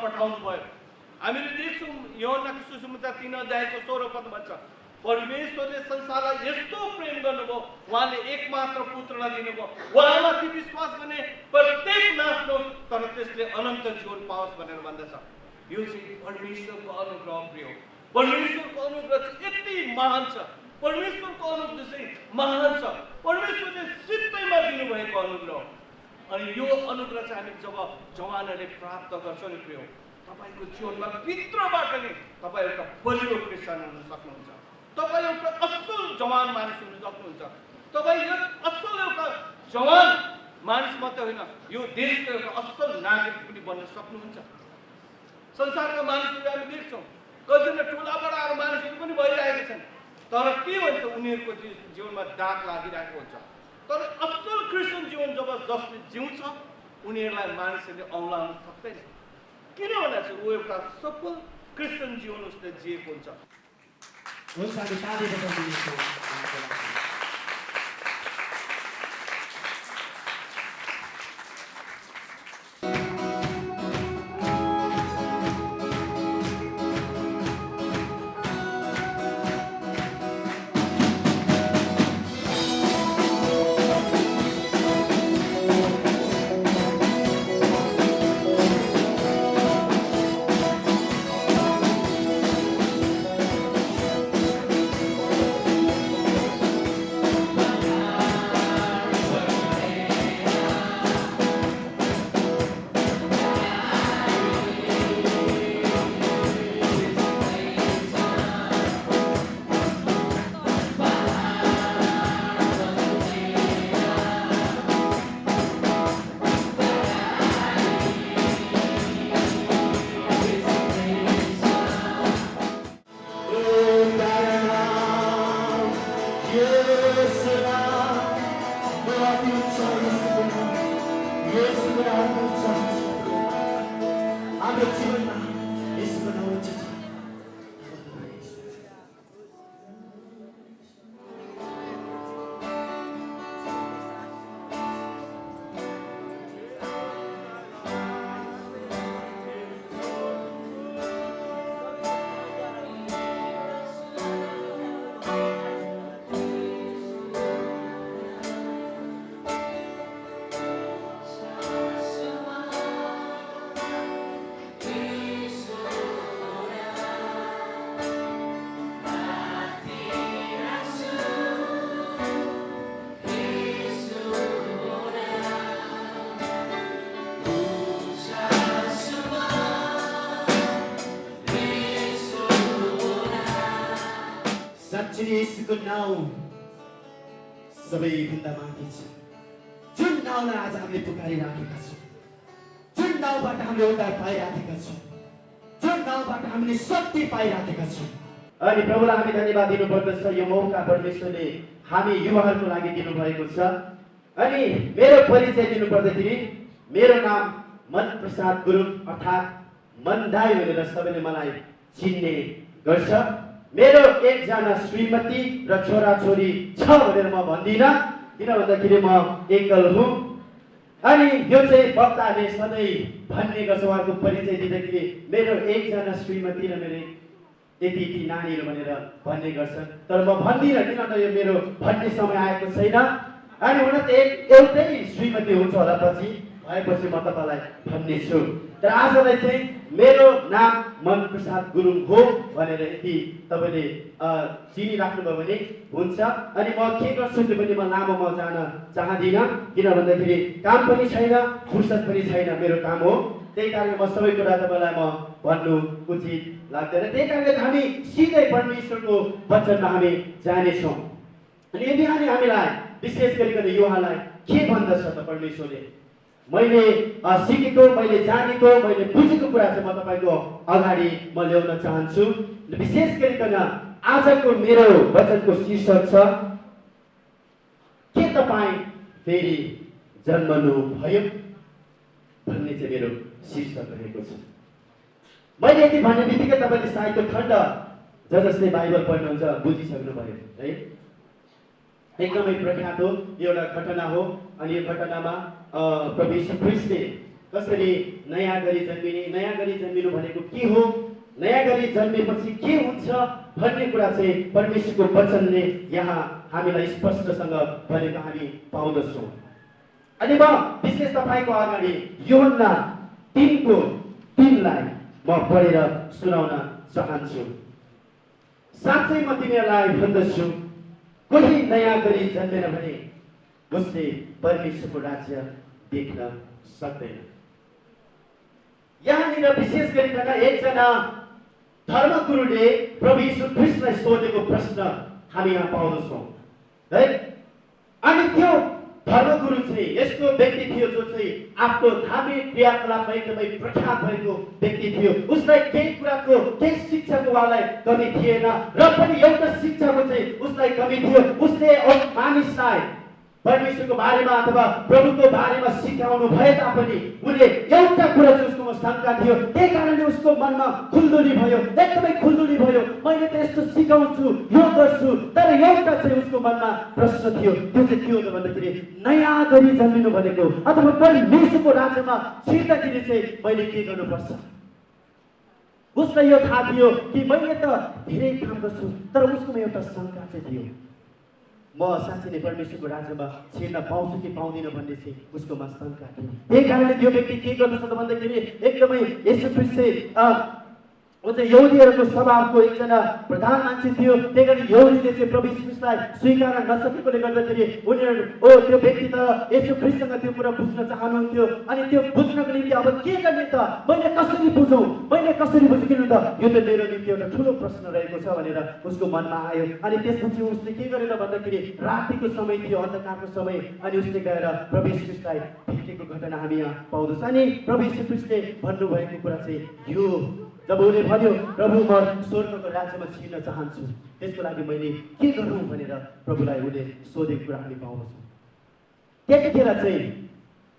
पठाउनु भयो। हामीले देख्छौँ यूहन्नाको सुसमाचार 3 अध्यायको 16 पदमा छ, परमेश्वरले संसारलाई यस्तो प्रेम गर्नुभयो, उहाँले एकमात्र पुत्रलाई दिनुभयो, उहाँमाथि विश्वास गर्ने प्रत्येक नाश नहोस् तर त्यसले अनन्त जीवन पाओस् भनेर भन्दछ। यो चाहिँ परमेश्वरको अनुग्रह प्रिय हो। परमेश्वरको अनुग्रह चाहिँ यति महान छ, परमेश्वरको अनुग्रह चाहिँ महान छ, परमेश्वरले सित्तैमा दिनुभएको अनुग्रह। अनि यो अनुग्रह चाहिँ हामी जब जवानहरूले प्राप्त गर्छौँ नि प्रिय, तपाईँको जीवनमा भित्रबाट नै तपाईँ एउटा बलियो क्रिस्चियन हुन सक्नुहुन्छ, तपाईँ एउटा असल जवान मानिस हुन सक्नुहुन्छ, तपाईँ यो असल एउटा जवान मानिस मात्रै होइन, यो देशको एउटा असल नागरिक पनि बन्न सक्नुहुन्छ। संसारका मानिसहरू हामी देख्छौँ कतिजना ठुला बडाहरू मानिसहरू पनि भइरहेका छन्, तर के भन्छ उनीहरूको जीवनमा दाग लागिरहेको हुन्छ। तर असल क्रिस्चियन जीवन जब जसले जिउँछ उनीहरूलाई मानिसहरूले औँलाउन सक्दैन, किनभने चाहिँ ऊ एउटा सफल क्रिस्चियन जीवन उसले जिएको हुन्छ। यसको नाउँ सबैभन्दा माथि छ, जुन नाउँलाई आज हामीले पुकारिराखेका छौँ, जुन नाउँबाट हामीले उद्धार पाइराखेका छौँ, जुन नाउँबाट हामीले शक्ति पाइराखेका छौँ। अनि प्रभुलाई हामी धन्यवाद दिनुपर्दछ, यो मौका परमेश्वरले हामी युवाहरूको लागि दिनुभएको छ। अनि मेरो परिचय दिनुपर्दाखेरि मेरो नाम मन प्रसाद गुरुङ अर्थात् मनदाई भनेर सबैले मलाई चिन्ने गर्छ। मेरो एकजना श्रीमती र छोराछोरी छ भनेर म भन्दिनँ, किन भन्दाखेरि म एकल हुँ। अनि यो चाहिँ वक्ताले सधैँ भन्ने गर्छ, उहाँको परिचय दिँदाखेरि मेरो एकजना श्रीमती र मेरो यति नानीहरू भनेर भन्ने गर्छन्, तर म भन्दिनँ, किनभने यो मेरो भन्ने समय आएको छैन। अनि हुन त एउटै श्रीमती हुन्छ होला, पछि भएपछि म तपाईँलाई भन्ने छु। तर आजलाई चाहिँ मेरो नाम मन प्रसाद गुरुङ हो भनेर यति तपाईँले चिनिराख्नुभयो भने हुन्छ। अनि म के गर्छु त्यो पनि म लामोमा जान चाहदिनँ, किन भन्दाखेरि काम पनि छैन, फुर्सद पनि छैन, मेरो काम हो। त्यही कारणले म सबै कुरा तपाईँलाई म भन्नु उचित लाग्दैन। त्यही कारणले हामी सिधै परमेश्वरको वचनमा हामी जानेछौँ। अनि यदि हामीलाई विशेष गरिकन युवालाई के भन्दछ त परमेश्वरले, मैले सिकेको, मैले जानेको, मैले बुझेको कुरा चाहिँ म तपाईँको अगाडि म ल्याउन चाहन्छु। विशेष गरिकन आजको मेरो वचनको शीर्षक छ, के तपाईँ फेरि जन्मनु भयो भन्ने चाहिँ मेरो शीर्षक रहेको छ। मैले यति भन्ने बित्तिकै तपाईँले सायद त्यो खण्ड जसले बाइबल पढ्नुहुन्छ बुझिसक्नु भयो है। एकदमै प्रख्यात हो, यो एउटा घटना हो। अनि यो घटनामा प्रभु यीशु ख्रीष्टले कसरी नयाँ गरी जन्मिने, नयाँ गरी जन्मिनु भनेको के हो, नयाँ गरी जन्मेपछि के हुन्छ भन्ने कुरा चाहिँ परमेश्वरको वचनले यहाँ हामीलाई स्पष्टसँग भनेको हामी पाउँदछौँ। अनि म विशेष तपाईँको अगाडि यूहन्ना 3:3 म पढेर सुनाउन चाहन्छु। साँच्चै म तिमीहरूलाई भन्दछु, कोही नयाँ गरी जन्मेन भने उसले परमेश्वरको राज्य देख्न सक्दैन। यहाँनिर विशेष गरिकन एकजना धर्मगुरुले प्रभु यीशु ख्रीष्टलाई सोधेको प्रश्न हामी यहाँ पाउँदछौँ है। अनि त्यो धर्मगुरु चाहिँ यस्तो व्यक्ति थियो जो चाहिँ आफ्नो धार्मिक क्रियाकलापमा एकदमै प्रख्यात भएको व्यक्ति थियो। उसलाई केही कुराको, केही शिक्षाको उहाँलाई कमी थिएन र पनि एउटा शिक्षाको चाहिँ उसलाई कमी थियो। उसले मानिसलाई परमेश्वरको बारेमा अथवा प्रभुको बारेमा सिकाउनु भए तापनि उनले एउटा कुरा चाहिँ उसको शङ्का थियो। त्यही कारणले उसको मनमा खुल्दुली भयो, एकदमै खुल्दुली भयो। मैले त यस्तो सिकाउँछु, यो गर्छु, तर एउटा चाहिँ उसको मनमा प्रश्न थियो। त्यो चाहिँ के हो त भन्दाखेरि नयाँ गरी जन्मिनु भनेको अथवा परमेश्वरको राज्यमा छिर्दाखेरि चाहिँ मैले के गर्नुपर्छ। उसलाई यो थाहा थियो कि मैले त धेरै काम गर्छु, तर उसकोमा एउटा शङ्का चाहिँ थियो, म साँच्चै नै परमेश्वरको राज्यमा छिर्न पाउँछु कि पाउँदिन भन्ने चाहिँ उसकोमा शङ्का थियो। त्यही कारणले त्यो व्यक्ति के गर्दछ त भन्दाखेरि एकदमै येशू ख्रीष्ट चाहिँ ऊ चाहिँ यहुदीहरूको स्वभावको एकजना प्रधान मान्छे थियो। त्यही कारण यहुदीले चाहिँ प्रभु यीशु ख्रीष्टलाई स्वीकार नसकेकोले गर्दाखेरि उनीहरू त्यो व्यक्ति त येशू ख्रीष्टसँग त्यो कुरा बुझ्न चाहनुहुन्थ्यो। अनि त्यो बुझ्नको निम्ति अब के गर्ने त, मैले कसरी बुझौँ, मैले कसरी बुझिदिनु त, यो त मेरो निम्ति एउटा ठुलो प्रश्न रहेको छ भनेर उसको मनमा आयो। अनि त्यसपछि उसले के गर्यो त भन्दाखेरि रातिको समय थियो, अन्धकारको समय, अनि उसले गएर प्रभु यीशु ख्रीष्टलाई भेटेको घटना हामी यहाँ पाउँदछौँ। अनि प्रभु यीशु ख्रीष्टले भन्नुभएको कुरा चाहिँ यो, जब उसले भन्यो प्रभु म स्वर्गको राज्यमा छिर्न चाहन्छु, त्यसको लागि मैले के गरौँ भनेर प्रभुलाई उसले सोधेको कुरा हामी पाउँदछौँ। त्यतिखेर चाहिँ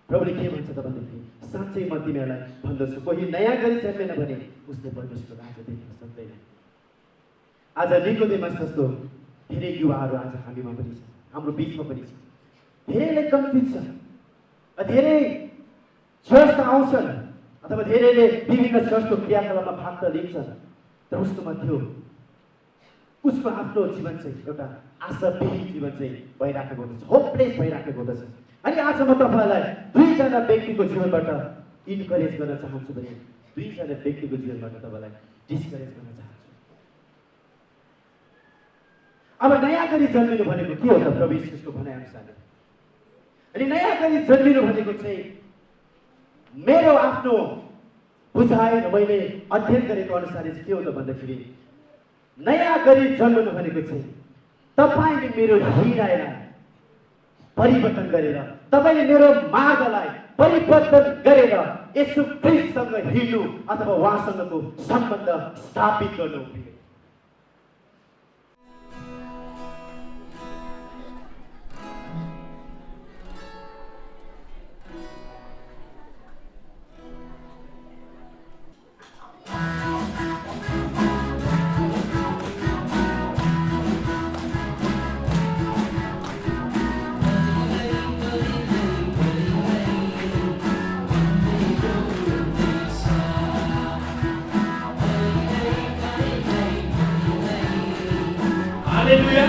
प्रभुले के भन्छ त भन्दाखेरि साँच्चै म तिमीहरूलाई भन्दछु, कोही नयाँ गरी जन्मेन भने उसले परमेश्वरको राज्य देख्न सक्दैन। आज निकोदेमस जस्तो धेरै युवाहरू आज हामीमा पनि छ, हाम्रो बिचमा पनि छ। धेरैले कन्फ्युज छ, धेरै चर्च आउँछन् अथवा धेरैले विभिन्न चर्चको क्रियाकलापमा भाग त लिन्छन्, तर उसकोमा थियो उसको आफ्नो जीवन चाहिँ एउटा आशाविहीन जीवन चाहिँ भइराखेको हुँदछ, होपलेस भइराखेको हुँदछ। अनि आज म तपाईँलाई दुईजना व्यक्तिको जीवनबाट इन्करेज गर्न चाहन्छु भने दुईजना व्यक्तिको जीवनबाट तपाईँलाई डिस्करेज गर्न चाहन्छु। अब नयाँ गरी जन्मिनु भनेको के हो त प्रभु यीशुको भनाइअनुसार? अनि नयाँ गरी जन्मिनु भनेको चाहिँ मेरो आफ्नो बुझाइ र मैले अध्ययन गरेको अनुसार चाहिँ के हो त भन्दाखेरि नयाँ गरी जन्मनु भनेको चाहिँ तपाईँले मेरो हृदयलाई परिवर्तन गरेर, तपाईँले मेरो मार्गलाई परिवर्तन गरेर येशू ख्रीष्टसँग हिँड्नु अथवा उहाँसँगको सम्बन्ध स्थापित गर्नु। हालेलुया।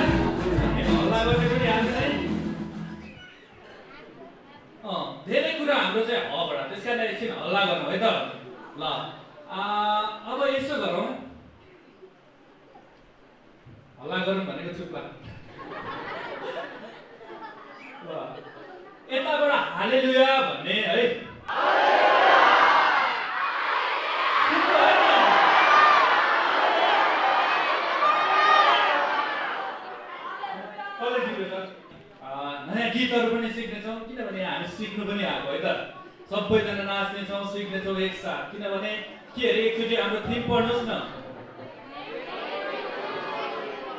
धेरै कुरा हाम्रो चाहिँ हबाट, त्यस कारण एकछिन हल्ला गर्नु है त। ल अब यसो गरौँ, हल्ला गरौँ भनेको चुप लाग। यताबाट हालेलुया भन्ने है, नयाँ गीतहरू पनि सिक्नेछौँ, किनभने हामी सिक्नु पनि आएको है त। सबैजना नाच्नेछौँ, सिक्नेछौँ एकसाथ, किनभने के अरे एकचोटि हाम्रो थिम पढ्नुहोस् न,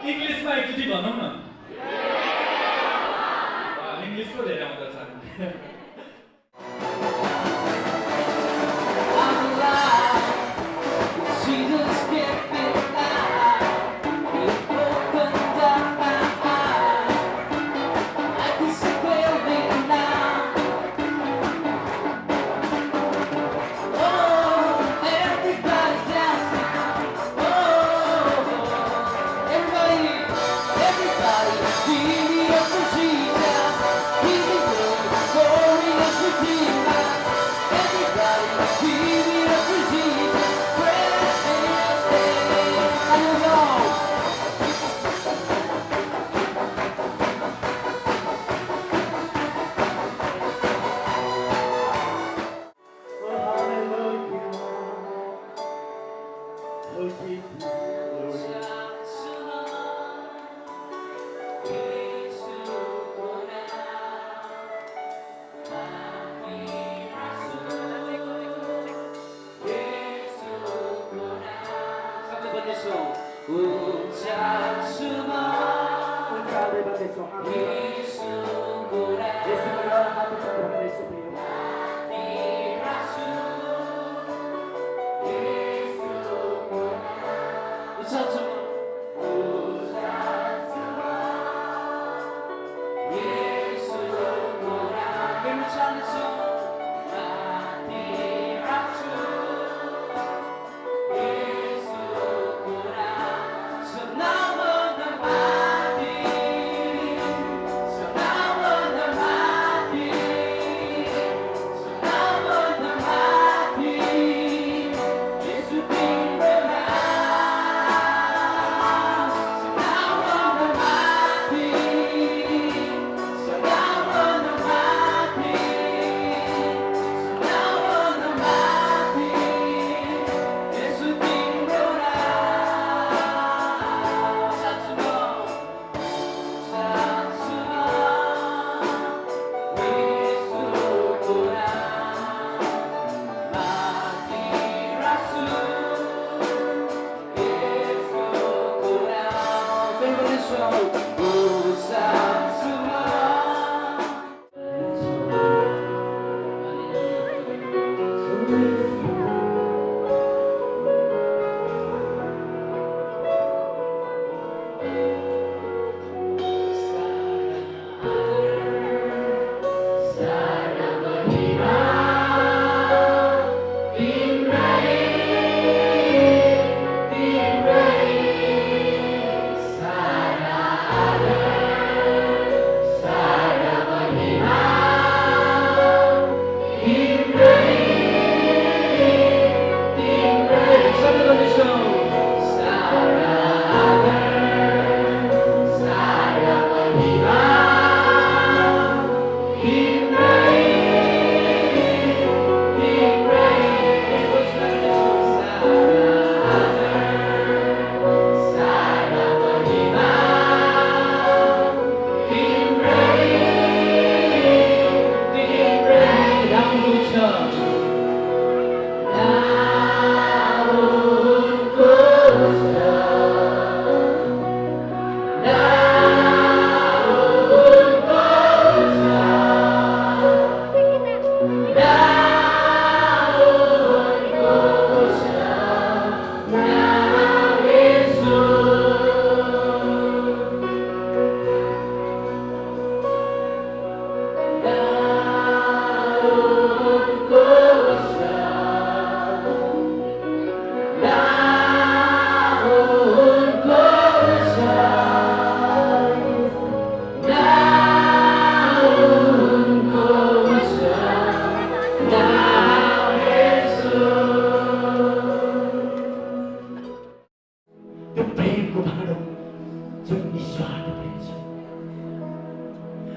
इङ्ग्लिसमा एकचोटि भनौँ न। इङ्ग्लिसको धेरै आउँदछ। धन्यवाद भन्दैछौँ आमेन यसुको नाम हात उठाएर यसो प्रिय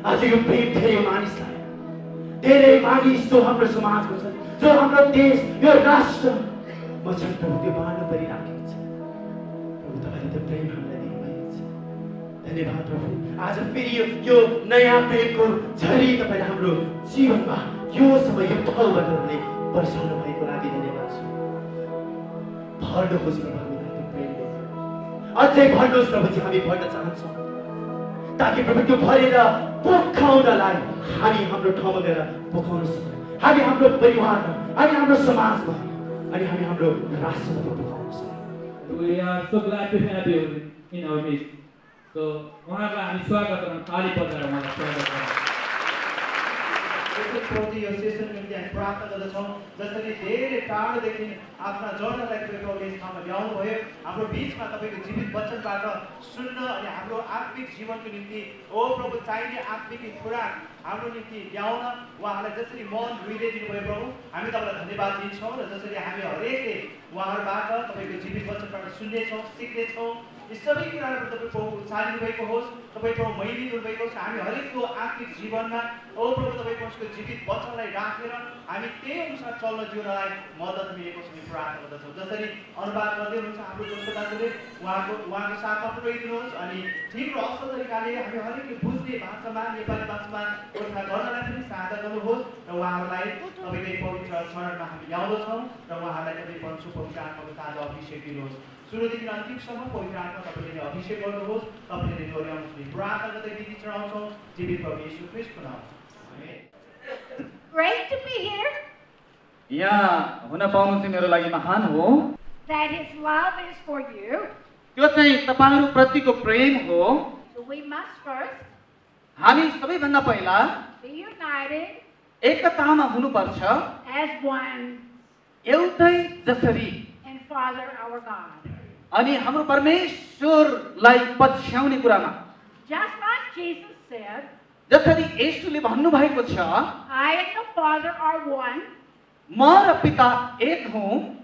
आज यो प्रेम धेरै मानिसलाई धेरै मानिस जो हाम्रो समाजको छ जो हाम्रो देश यो राष्ट्र वचन प्रभु त्यो बाँड्न परिराखेको छ प्रभु तपाईँले त्यो प्रेम हामीलाई दिनुभएको छ धन्यवाद प्रभु आज फेरि यो नयाँ प्रेमको झरी तपाईँले हाम्रो जीवनमा यो समय यो ठाउँबाट तपाईँले वर्षाउनु भएको लागि धन्यवाद छ भर्नुहोस् प्रभु हामीलाई त्यो प्रेमले अझै भर्नुहोस् प्रभुजी हामी भर्न चाहन्छौँ ताकि प्रभु त्यो भरेर पोखाउनलाई हामी हाम्रो ठाउँमा गएर पोखाउन सक्छौँ हामी हाम्रो परिवारमा हामी हाम्रो समाजमा अनि हामी हाम्रो राष्ट्रमा त्यो पोखाउन सक्छौँ We are so glad to have you in our midst. So उहाँलाई हामी स्वागत गर्न थाली बजाएर उहाँलाई स्वागत गर्छौँ प्रति यो सेसन निम्ति हामी प्रार्थना गर्दछौँ जसरी धेरै टाढोदेखि आफ्ना जनलाई तपाईँको यस ठाउँमा ल्याउनु भयो हाम्रो बिचमा तपाईँको जीवित वचनबाट सुन्न अनि हाम्रो आत्मिक जीवनको निम्ति ओ प्रभु चाहिने आत्मिक खुराक हाम्रो निम्ति ल्याउन उहाँलाई जसरी मन रुइदै दिनुभयो प्रभु हामी तपाईँलाई धन्यवाद दिन्छौँ र जसरी हामी हरेकले उहाँहरूबाट तपाईँको जीवित वचनबाट सुन्नेछौँ सिक्नेछौँ यी सबै कुराहरू तपाईँको उचालिनु भएको होस् तपाईँको मैलिनु भएको होस् हामी हरेकको आत्मिक जीवनमा ओ प्रभु तपाईँको उसको जीवित वचनलाई राखेर हामी त्यही अनुसार चल्न जिउनलाई मद्दत मिलेको छ हामी प्रार्थना गर्दछौँ जसरी अनुवाद गर्दै हुनुहुन्छ हाम्रो दोस्रो दाजुले उहाँको साथमा पुऱ्याइदिनुहोस् अनि ठिक र असल तरिकाले हामी हरेकले बुझ्ने भाषामा नेपाली भाषामा गोर्खा गर्नलाई पनि सहायता गर्नुहोस् र उहाँहरूलाई तपाईँकै पवित्र शरणमा हामी ल्याउँदछौँ र उहाँहरूलाई तपाईँ पवित्र आत्माको ताजा अभिषेक दिनुहोस् सुरुदेखि अन्तिमसम्म पवित्र आत्मा तपाईँले अभिषेक गर्नुहोस्, तपाईँले डोर्याउनुहोस् भनी प्रार्थना गर्दै गीत चढाउँछौँ जीवित प्रभु येशू ख्रीष्टको नाममा। आमेन। Great to be here. यहाँ हुन पाउनु चाहिँ मेरो लागि महान हो। That His love is for you. त्यो चाहिँ तपाईहरु प्रतिको प्रेम हो। So we must first हामी सबैभन्दा पहिला be united एकतामा हुनुपर्छ, as one एउटै जसरी। in Father our God. अनि हाम्रो परमेश्वरलाई पछ्याउने कुरामा Just like Jesus said, जसरी येशूले भन्नुभएको छ, I and the Father are one. म र पिता एक हुँ,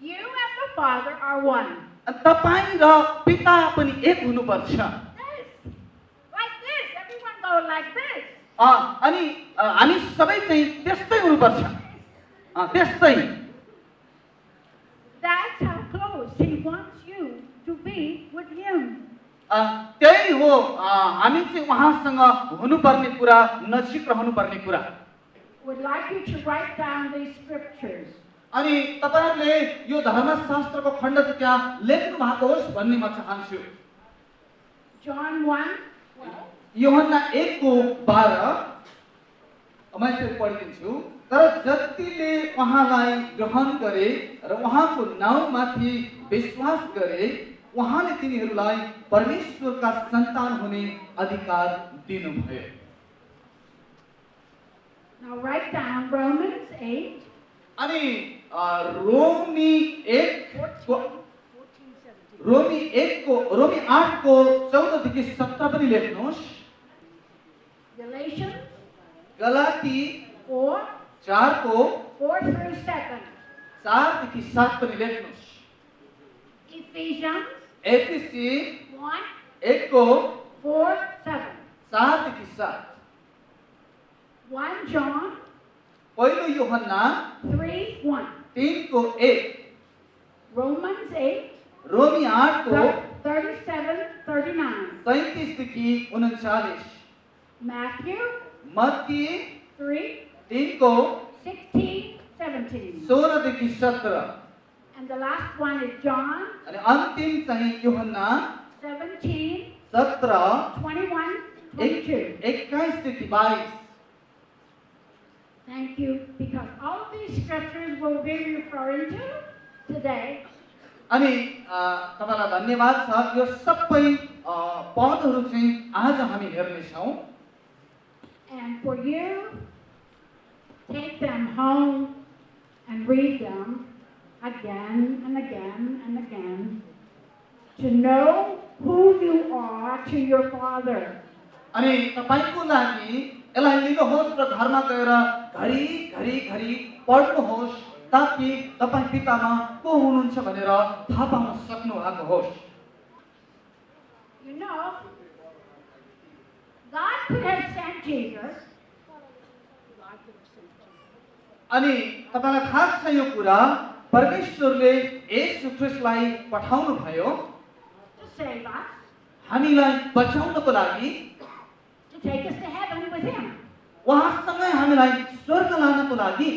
You and the Father are one. तपाईं र पिता पनि एक हुनुपर्छ। This. Like this. Everyone go like this. अनि हामी सबै चाहिँ त्यस्तै हुनुपर्छ, त्यस्तै। That's how close He wants you to be with Him. त्यही हो हामी चाहिँ उहाँसँग हुनुपर्ने कुरा, नजिक रहनुपर्ने कुरा। Would like you to write down these scriptures. अनि तपाईहरुले यो धर्मशास्त्रको खण्ड चाहिँ त्यहाँ लेख्नु भएको होस् भन्ने म चाहन्छु। John 1. यूहन्ना 1:12 म यसरी पढिदिन्छु। तर जतिले उहाँलाई ग्रहण गरे र उहाँको नाउँमाथि विश्वास गरे, उहाँले तिनीहरूलाई परमेश्वरका सन्तान हुने अधिकार दिनुभयो। Now write down Romans 8. अनि रोमी 1 को 8:14 देखि 17 पनि लेख्नुहोस्। Galatians Galati 4, 4:4 through 7. देखि 7 पनि लेख्नुहोस्। Ephesians एफिसी 1, 1:4 7. देखि 7। 1 John पहिलो यूहन्ना 3:1. 3:1, Romans 8, रोमी 8:37 37-39. देखि 39, Matthew मत्ती 3, 3:16 16-17. देखि 17 And the last one is John अनि अन्तिम चाहिँ यूहन्ना 17, 17 21, 22. 21 देखि 22। Thank you, because all of these scriptures we'll be referring to today. अनि तपाईलाई धन्यवाद छ। यो सबै पदहरू चाहिँ आज हामी हेर्नेछौँ। And for you, take them home and read them again and again and again to know who you are to your Father. अनि तपाईको लागि यसलाई लिनुहोस् र घरमा गएर घरि पढ्नुहोस् ताकि तपाई पितामा को हुनुहुन्छ भनेर थाहा पाउन सक्नु भएको होस्। You know, God could have sent Jesus. अनि तपाईलाई थाहा छ यो कुरा, परमेश्वरले येशू ख्रीष्टलाई पठाउनु भयो To save us, हामीलाई बचाउनको लागि, to take us to heaven with Him. उहाँसँगै हामीलाई स्वर्ग लानको लागि।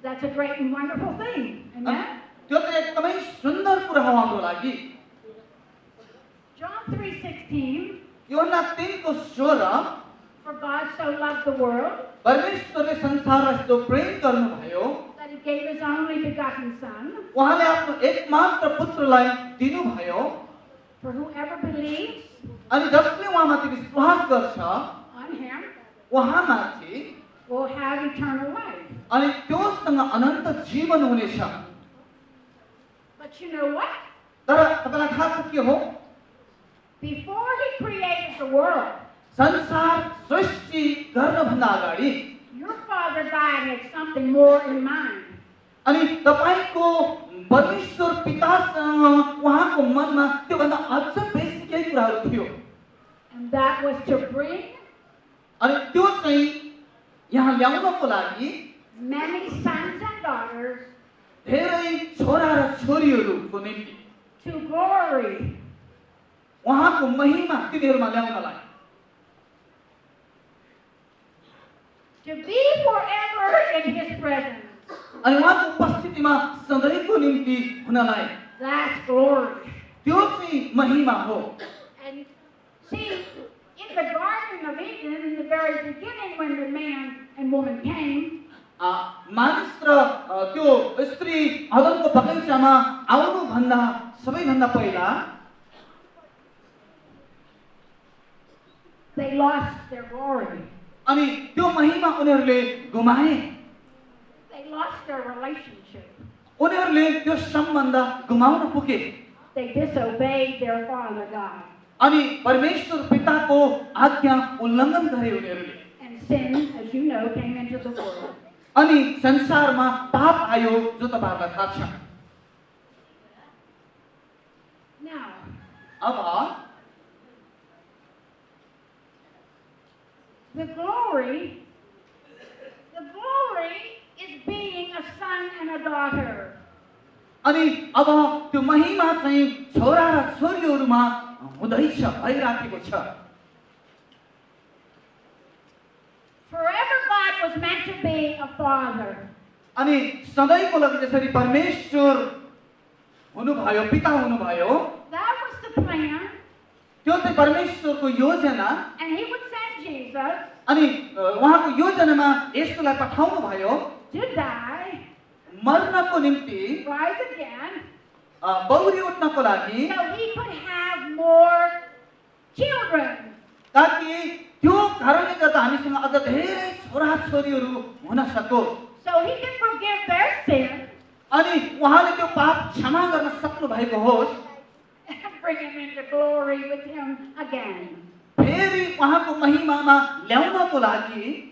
That's a great and wonderful thing. Amen? त्यो चाहिँ एकदमै सुन्दर कुरा हो हाम्रो लागि। John 3:16, यूहन्ना 3:16 for God so loved the world परमेश्वरले संसारलाई यस्तो प्रेम गर्नुभयो, that He gave His only begotten Son, उहाँले आफ्नो एकमात्र पुत्रलाई दिनुभयो, for whoever believes अनि जसले उहाँमाथि विश्वास गर्छ on Him उहाँमाथि, will have eternal life. अनि त्योसँग अनन्त जीवन हुनेछ। But you know what? तर तपाईलाई थाहा छ के हो? Before He created the world, संसार सृष्टि गर्नभन्दा अगाडि your Father God had something more in mind. अनि तपाईको परमेश्वर पितासँग उहाँको मनमा त्योभन्दा अझ बेसी केही कुराहरू थियो। And that was to bring अनि त्यो चाहिँ यहाँ ल्याउनको लागि many sons and daughters धेरै छोरा र छोरीहरूको निम्ति to glory. उहाँको महिमा तिनीहरूमा ल्याउनलाई, To be forever in His presence. अनि उहाँको उपस्थितिमा सधैँको निम्ति हुनलाई। That's glory. त्यो चाहिँ महिमा हो। And see, in the Garden of Eden, in the very beginning, when the man and woman came, मानिस र त्यो स्त्री अदनको बगैँचामा आउनुभन्दा सबैभन्दा पहिला they lost their glory. अनि त्यो महिमा उनीहरूले गुमाए। They lost their relationship. उनीहरूले त्यो सम्बन्ध गुमाउन पुगे। They disobeyed their Father God. अनि परमेश्वर पिताको आज्ञा उल्लङ्घन गरे उनीहरूले। And sin, as you know, came into the world. अनि संसारमा पाप आयो जो तपाईहरुलाई थाहा छ। Now, अब the glory is being a son and a daughter. अनि अब त्यो महिमा चाहिँ छोरा र छोरीहरुमा हुँदैछ, भइराखेको छ। Forever God was meant to be a father. अनि सधैँको लागि जसरी परमेश्वर हुनुभयो, पिता हुनुभयो, That was the plan. त्यो चाहिँ परमेश्वरको योजना। And he would send Jesus अनि उहाँको योजनामा यसलाई पठाउनु भयो to die, मर्नको निम्ति, rise again, बौरी उठ्नको लागि, so he could have more children. ताकि त्यो कारणले गर्दा हामीसँग अझ धेरै छोरा छोरीहरू हुन सकोस्। So he can forgive their sin अनि उहाँले त्यो पाप क्षमा गर्न सक्नु भएको होस्, and bring him into glory with him again. फेरि उहाँको महिमामा ल्याउनको लागि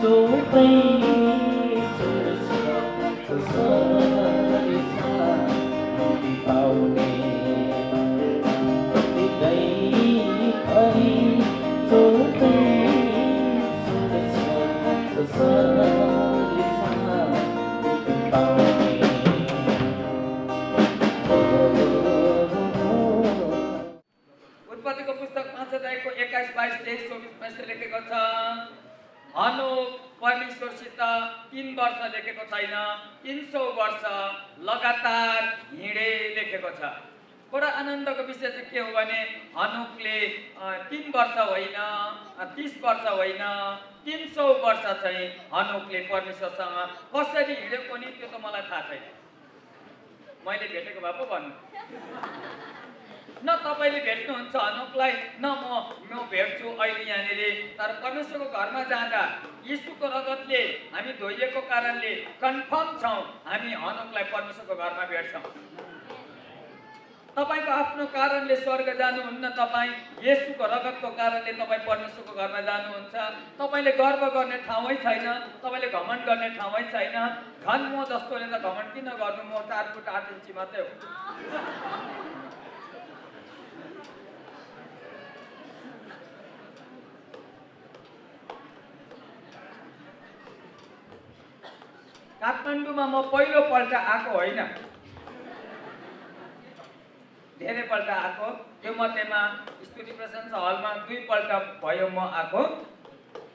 जो पाउने उत्पत्तिको पुस्तक 5 अध्यायको 21, 22, 23, 24 मा लेखेको छ हनोक परमेश्वरसित 3 वर्ष लेखेको छैन 300 वर्ष लगातार हिँडे लेखेको छ। बडा आनन्दको विषय चाहिँ के हो भने हनोकले 3 वर्ष होइन 30 वर्ष होइन 300 वर्ष चाहिँ हनोकले परमेश्वरसँग कसरी हिँड्यो पनि त्यो त मलाई थाहा छैन। मैले भेटेको भए पो भन्नु। न तपाईले भेट्नुहुन्छ हनोकलाई न म भेट्छु अहिले यहाँनिर। तर परमेश्वरको घरमा जाँदा यीशुको रगतले हामी धोइएको कारणले कन्फर्म छौँ हामी हनोकलाई परमेश्वरको घरमा भेट्छौँ। तपाईको आफ्नो कारणले स्वर्ग जानुहुन्न, तपाईँ येशूको रगतको कारणले तपाईँ परमेश्वरको घरमा जानुहुन्छ। तपाईले गर्व गर्ने ठाउँै छैन, तपाईले घमण्ड गर्ने ठाउँै छैन। धन म जस्तोले त घमण्ड किन गर्नु, म 4 फुट 8 इन्ची मात्रै हो। काठमाडौँमा म पहिलोपल्ट आएको होइन, धेरैपल्ट आएको। त्यो मध्येमा स्तुति प्रशंसा हलमा 2 पल्ट भयो म आएको।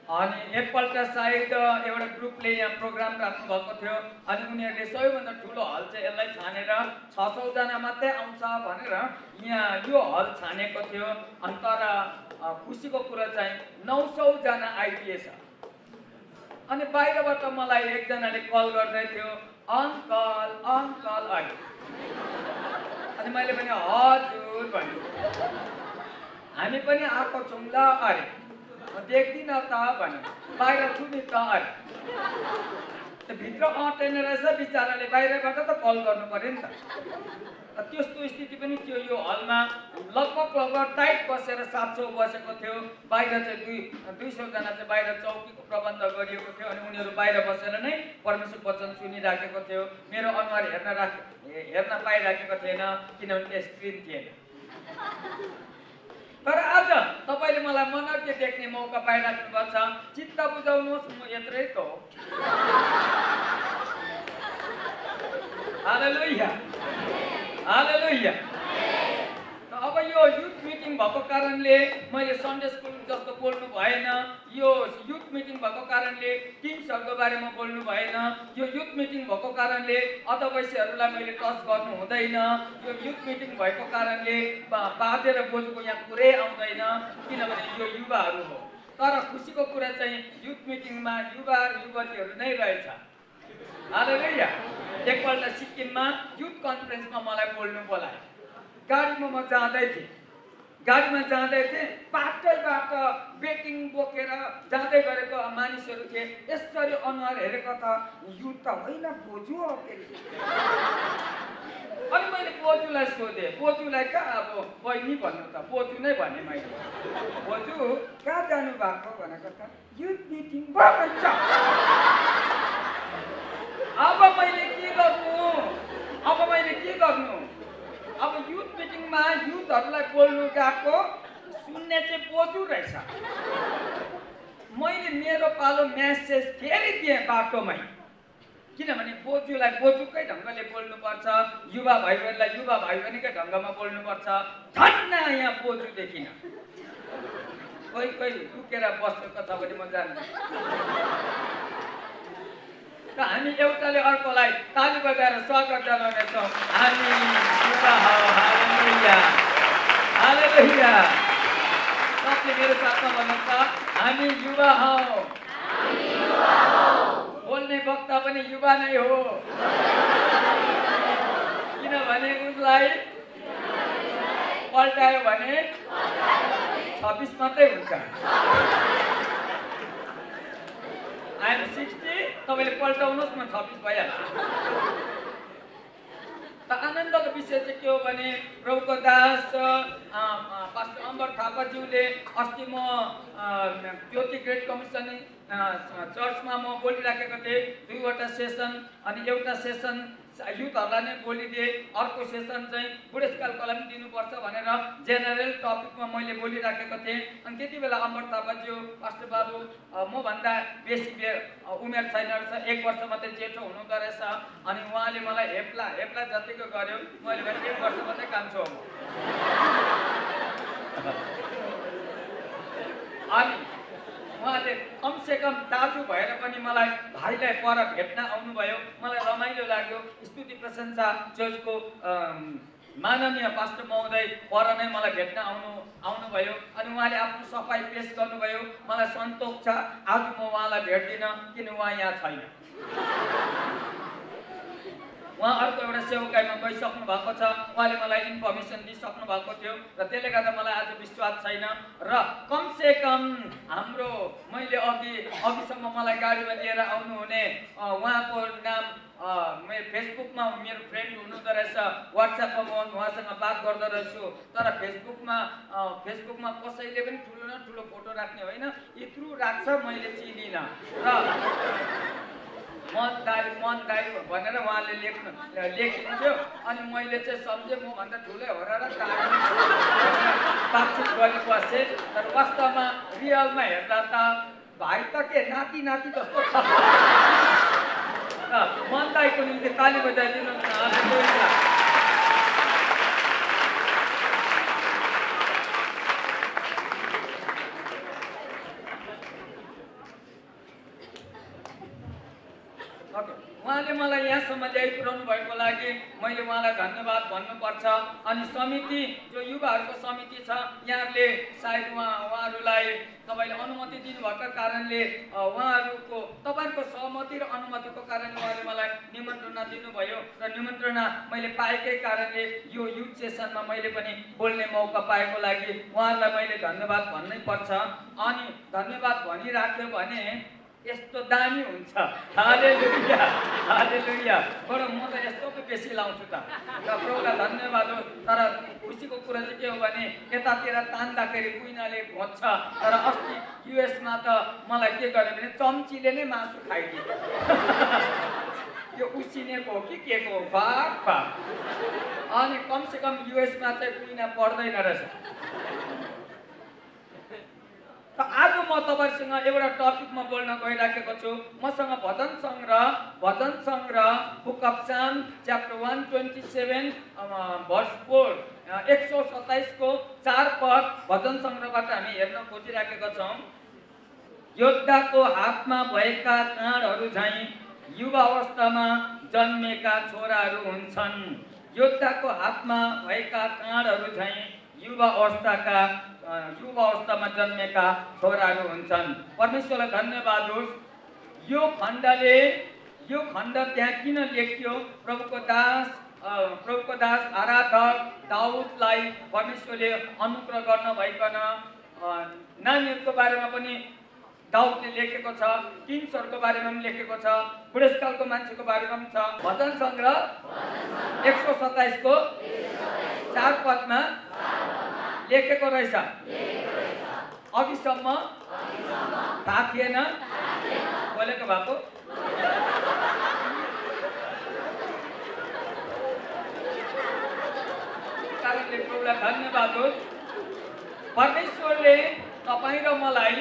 अनि एकपल्ट सायद एउटा ग्रुपले यहाँ प्रोग्राम राख्नु भएको थियो अनि उनीहरूले सबैभन्दा ठुलो हल चाहिँ यसलाई छानेर 600 जना मात्रै आउँछ भनेर यहाँ यो हल छानेको थियो। अनि तर खुसीको कुरा चाहिँ 900 जना आइदिएछ। अनि बाहिरबाट मलाई एकजनाले कल गर्दै थियो, अङ्कल अङ्कल अहिले। अनि मैले पनि हजुर भने हामी पनि आएको छौँ ल अरे देख्दिन त भने बाहिर छु नि त अरे भित्र अटेन रहेछ बिचराले बाहिरबाट त कल गर्नु पर्यो नि त। त्यस्तो स्थिति पनि थियो। यो हलमा लगभग टाइट बसेर 700 बसेको थियो। बाहिर चाहिँ 200 जना चाहिँ बाहिर चौकीको प्रबन्ध गरिएको थियो अनि उनीहरू बाहिर बसेर नै परमेश्वर वचन सुनिराखेको थियो। मेरो अनुहार हेर्न पाइराखेको थिएन किनभने त्यहाँ स्क्रिन थिएन। तर आज तपाईले मलाई मनज्ञ देख्ने मौका पाइराख्नु भएको छ। चित्त बुझाउनुहोस्, म यत्रै त हो। हालेलुया हालेलुया। अब यो युथ मिटिङ भएको कारणले मैले सन्डे स्कुल जस्तो बोल्नु भएन। यो युथ मिटिङ भएको कारणले किङ्सहरूको बारेमा बोल्नु भएन। यो युथ मिटिङ भएको कारणले अधवैँसीहरूलाई मैले टच गर्नु हुँदैन। यो युथ मिटिङ भएको कारणले बाजे र बोजूको यहाँ कुरै आउँदैन किनभने यो युवाहरू हो। तर खुसीको कुरा चाहिँ युथ मिटिङमा युवा युवतीहरू नै रहेछ। हालेलुया। एकपल्ट सिक्किममा युथ कन्फरेन्समा मलाई बोल्नु बोलायो। गाडीमा म जाँदै थिएँ बाटैबाट बेटिङ बोकेर जाँदै गरेको मानिसहरू थिए। यसरी अनुहार हेरेको त युथ त होइन बोजू हो के। अनि मैले बोजूलाई सोधेँ, बोजूलाई कहाँ अब बहिनी भन्नु त बोजू नै भने मैले। बोजू कहाँ जानु भएको भनेको त युथ मिटिङ भएको छ। अब मैले के गर्नु? अब युथ मिटिङमा युथहरूलाई बोल्नु गएको सुन्ने चाहिँ बोजू रहेछ। मैले मेरो पालो मेसेज फेरि दिएँ बाटोमै किनभने बोजूलाई बोजूकै ढङ्गले बोल्नुपर्छ, युवा भाइ बहिनीलाई युवा भाइ बहिनीकै ढङ्गमा बोल्नुपर्छ। धन्न यहाँ बोजू देखिन। कोही दुखेर बसेको छ भने म जान्छु। हामी एउटाले अर्कोलाई ताली बजाएर स्वागत जनाउनेछौँ। हामी युवा हौ। हालेलुया हालेलुया। सबले मेरो साथमा भन्नुहोस् त हामी युवा हौ। बोल्ने वक्ता पनि युवा नै हो किनभने उसलाई पल्टायो भने 26 मात्रै हुन्छ। I am 60, तपाईँले पल्टाउनुहोस् न 26 भइहाल्छ। त आनन्दको विषय चाहिँ के हो भने प्रभुको दास पास्टर अम्बर थापाज्यूले अस्ति म ज्योति ग्रेट कमिसन चर्चमा म बोलिराखेको थिएँ 2वटा सेसन अनि एउटा सेसन युथहरूलाई नै बोलिदिए अर्को सेसन चाहिँ बुढेसकालकोलाई पनि दिनुपर्छ भनेर जेनरल टपिकमा मैले बोलिराखेको थिएँ अनि त्यति बेला अमर थापाज्यू पास्टर बाबु मभन्दा बेसी उमेर छैन रहेछ 1 वर्ष मात्रै जेठो हुनुहुँदो रहेछ अनि उहाँले मलाई हेप्ला जतिको गर्यो मैले भने 1 वर्ष मात्रै काम छु अनि उहाँले कमसेकम दाजु भएर पनि मलाई भाइलाई पर भेट्न आउनुभयो मलाई रमाइलो लाग्यो स्तुति प्रशंसा चर्चको माननीय पास्टर महोदय पर नै मलाई भेट्न आउनुभयो अनि उहाँले आफ्नो सफाई पेश गर्नुभयो मलाई सन्तोष छ आज म उहाँलाई भेट्दिनँ किन उहाँ यहाँ छैन उहाँ अर्को एउटा सेवकाईमा गइसक्नु भएको छ उहाँले मलाई इन्फर्मेसन दिइसक्नु भएको थियो र त्यसले गर्दा मलाई आज विश्वास छैन र कमसेकम हाम्रो मैले अघिसम्म मलाई गाडीमा लिएर आउनुहुने उहाँको नाम मेरो फेसबुकमा मेरो फ्रेन्ड हुनुहुँदो रहेछ वाट्सएपमा म उहाँसँग बात गर्दो रहेछु तर फेसबुकमा कसैले पनि ठुलो न ठुलो फोटो राख्ने होइन यत्रो राख्छ मैले चिनिनँ र मन दाई भनेर उहाँले लेखिन्थ्यो अनि मैले चाहिँ सम्झेँ म भन्दा ठुलै हो र बातचित गर्ने बसेँ तर वास्तवमा रियलमा हेर्दा त भाइ त के नाति जस्तो छ मन दाईको निम्ति ताली बजाइदिनु उहाँले मलाई यहाँसम्म ल्याइपुर्याउनु भएको लागि मैले उहाँलाई धन्यवाद भन्नुपर्छ अनि समिति जो युवाहरूको समिति छ यहाँले सायद उहाँहरूलाई तपाईँले अनुमति दिनुभएको कारणले उहाँहरूको तपाईँको सहमति र अनुमतिको कारणले उहाँले मलाई निमन्त्रणा दिनुभयो र निमन्त्रणा मैले पाएकै कारणले यो युथ सेसनमा मैले पनि बोल्ने मौका पाएको लागि उहाँहरूलाई मैले धन्यवाद भन्नै पर्छ अनि धन्यवाद भनिराख्यो भने यस्तो दामी हुन्छ हालेलुया हालेलुया बडो म त यस्तो पो बेसी लाउँछु त प्रभुलाई धन्यवाद हो तर खुसीको कुरा चाहिँ के हो भने यतातिर तान्दाखेरि कुइनाले घोच्छ तर अस्ति युएसमा त मलाई के गर्यो भने चम्चीले नै मासु खाइदियो यो उसिनेको हो कि के को हो भाग अनि कमसेकम युएसमा चाहिँ कुइना पर्दैन रहेछ आज म तपाईहरुसँग एउटा टपिकमा बोल्न गइराखेको छु मसँग भजन संग्रह बुक अफ साम च्याप्टर 127 भर्स 4 127 को 4 पद भजन संग्रहबाट हामी हेर्न खोजिराखेका छौं योद्धाको हातमा भएका काँडहरू झैं युवा अवस्थामा जन्मेका छोराहरू हुन्छन् योद्धाको हातमा भएका काँडहरू झैं युवा अवस्थामा जन्मेका छोराहरू हुन्छन् परमेश्वरलाई धन्यवाद होस् यो खण्ड त्यहाँ किन लेखियो प्रभुको दास आराधक दाउदलाई परमेश्वरले अनुग्रह गर्न भइकन नानीहरूको बारेमा पनि दाउदले लेखेको छ किङ्सहरूको बारेमा पनि लेखेको छ बुढेसकालको मान्छेको बारेमा पनि छ भजन संग्रह 127 को 4 पदमा लेखेको रहेछ अघिसम्म थाहा थिएन बोलेको भएको कारणले प्रभुलाई धन्यवाद होस् परमेश्वरले तपाईँ र मलाई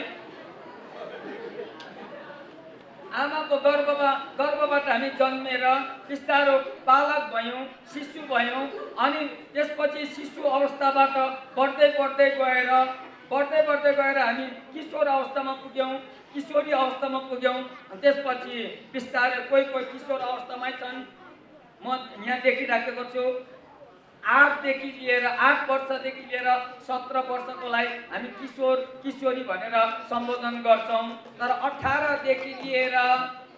आमाको गर्भबाट हामी जन्मेर बिस्तारो बालक भयौं शिशु भयौं अनि त्यसपछि शिशु अवस्थाबाट बढ्दै गएर हामी किशोर अवस्थामा पुग्यौं किशोरी अवस्थामा पुग्यौं त्यसपछि बिस्तारै कोही किशोर अवस्थामै छन् म यहाँ देखिराखेको छु 8 वर्षदेखि लिएर 17 वर्षकोलाई हामी किशोरी भनेर सम्बोधन गर्छौं तर 18 देखि लिएर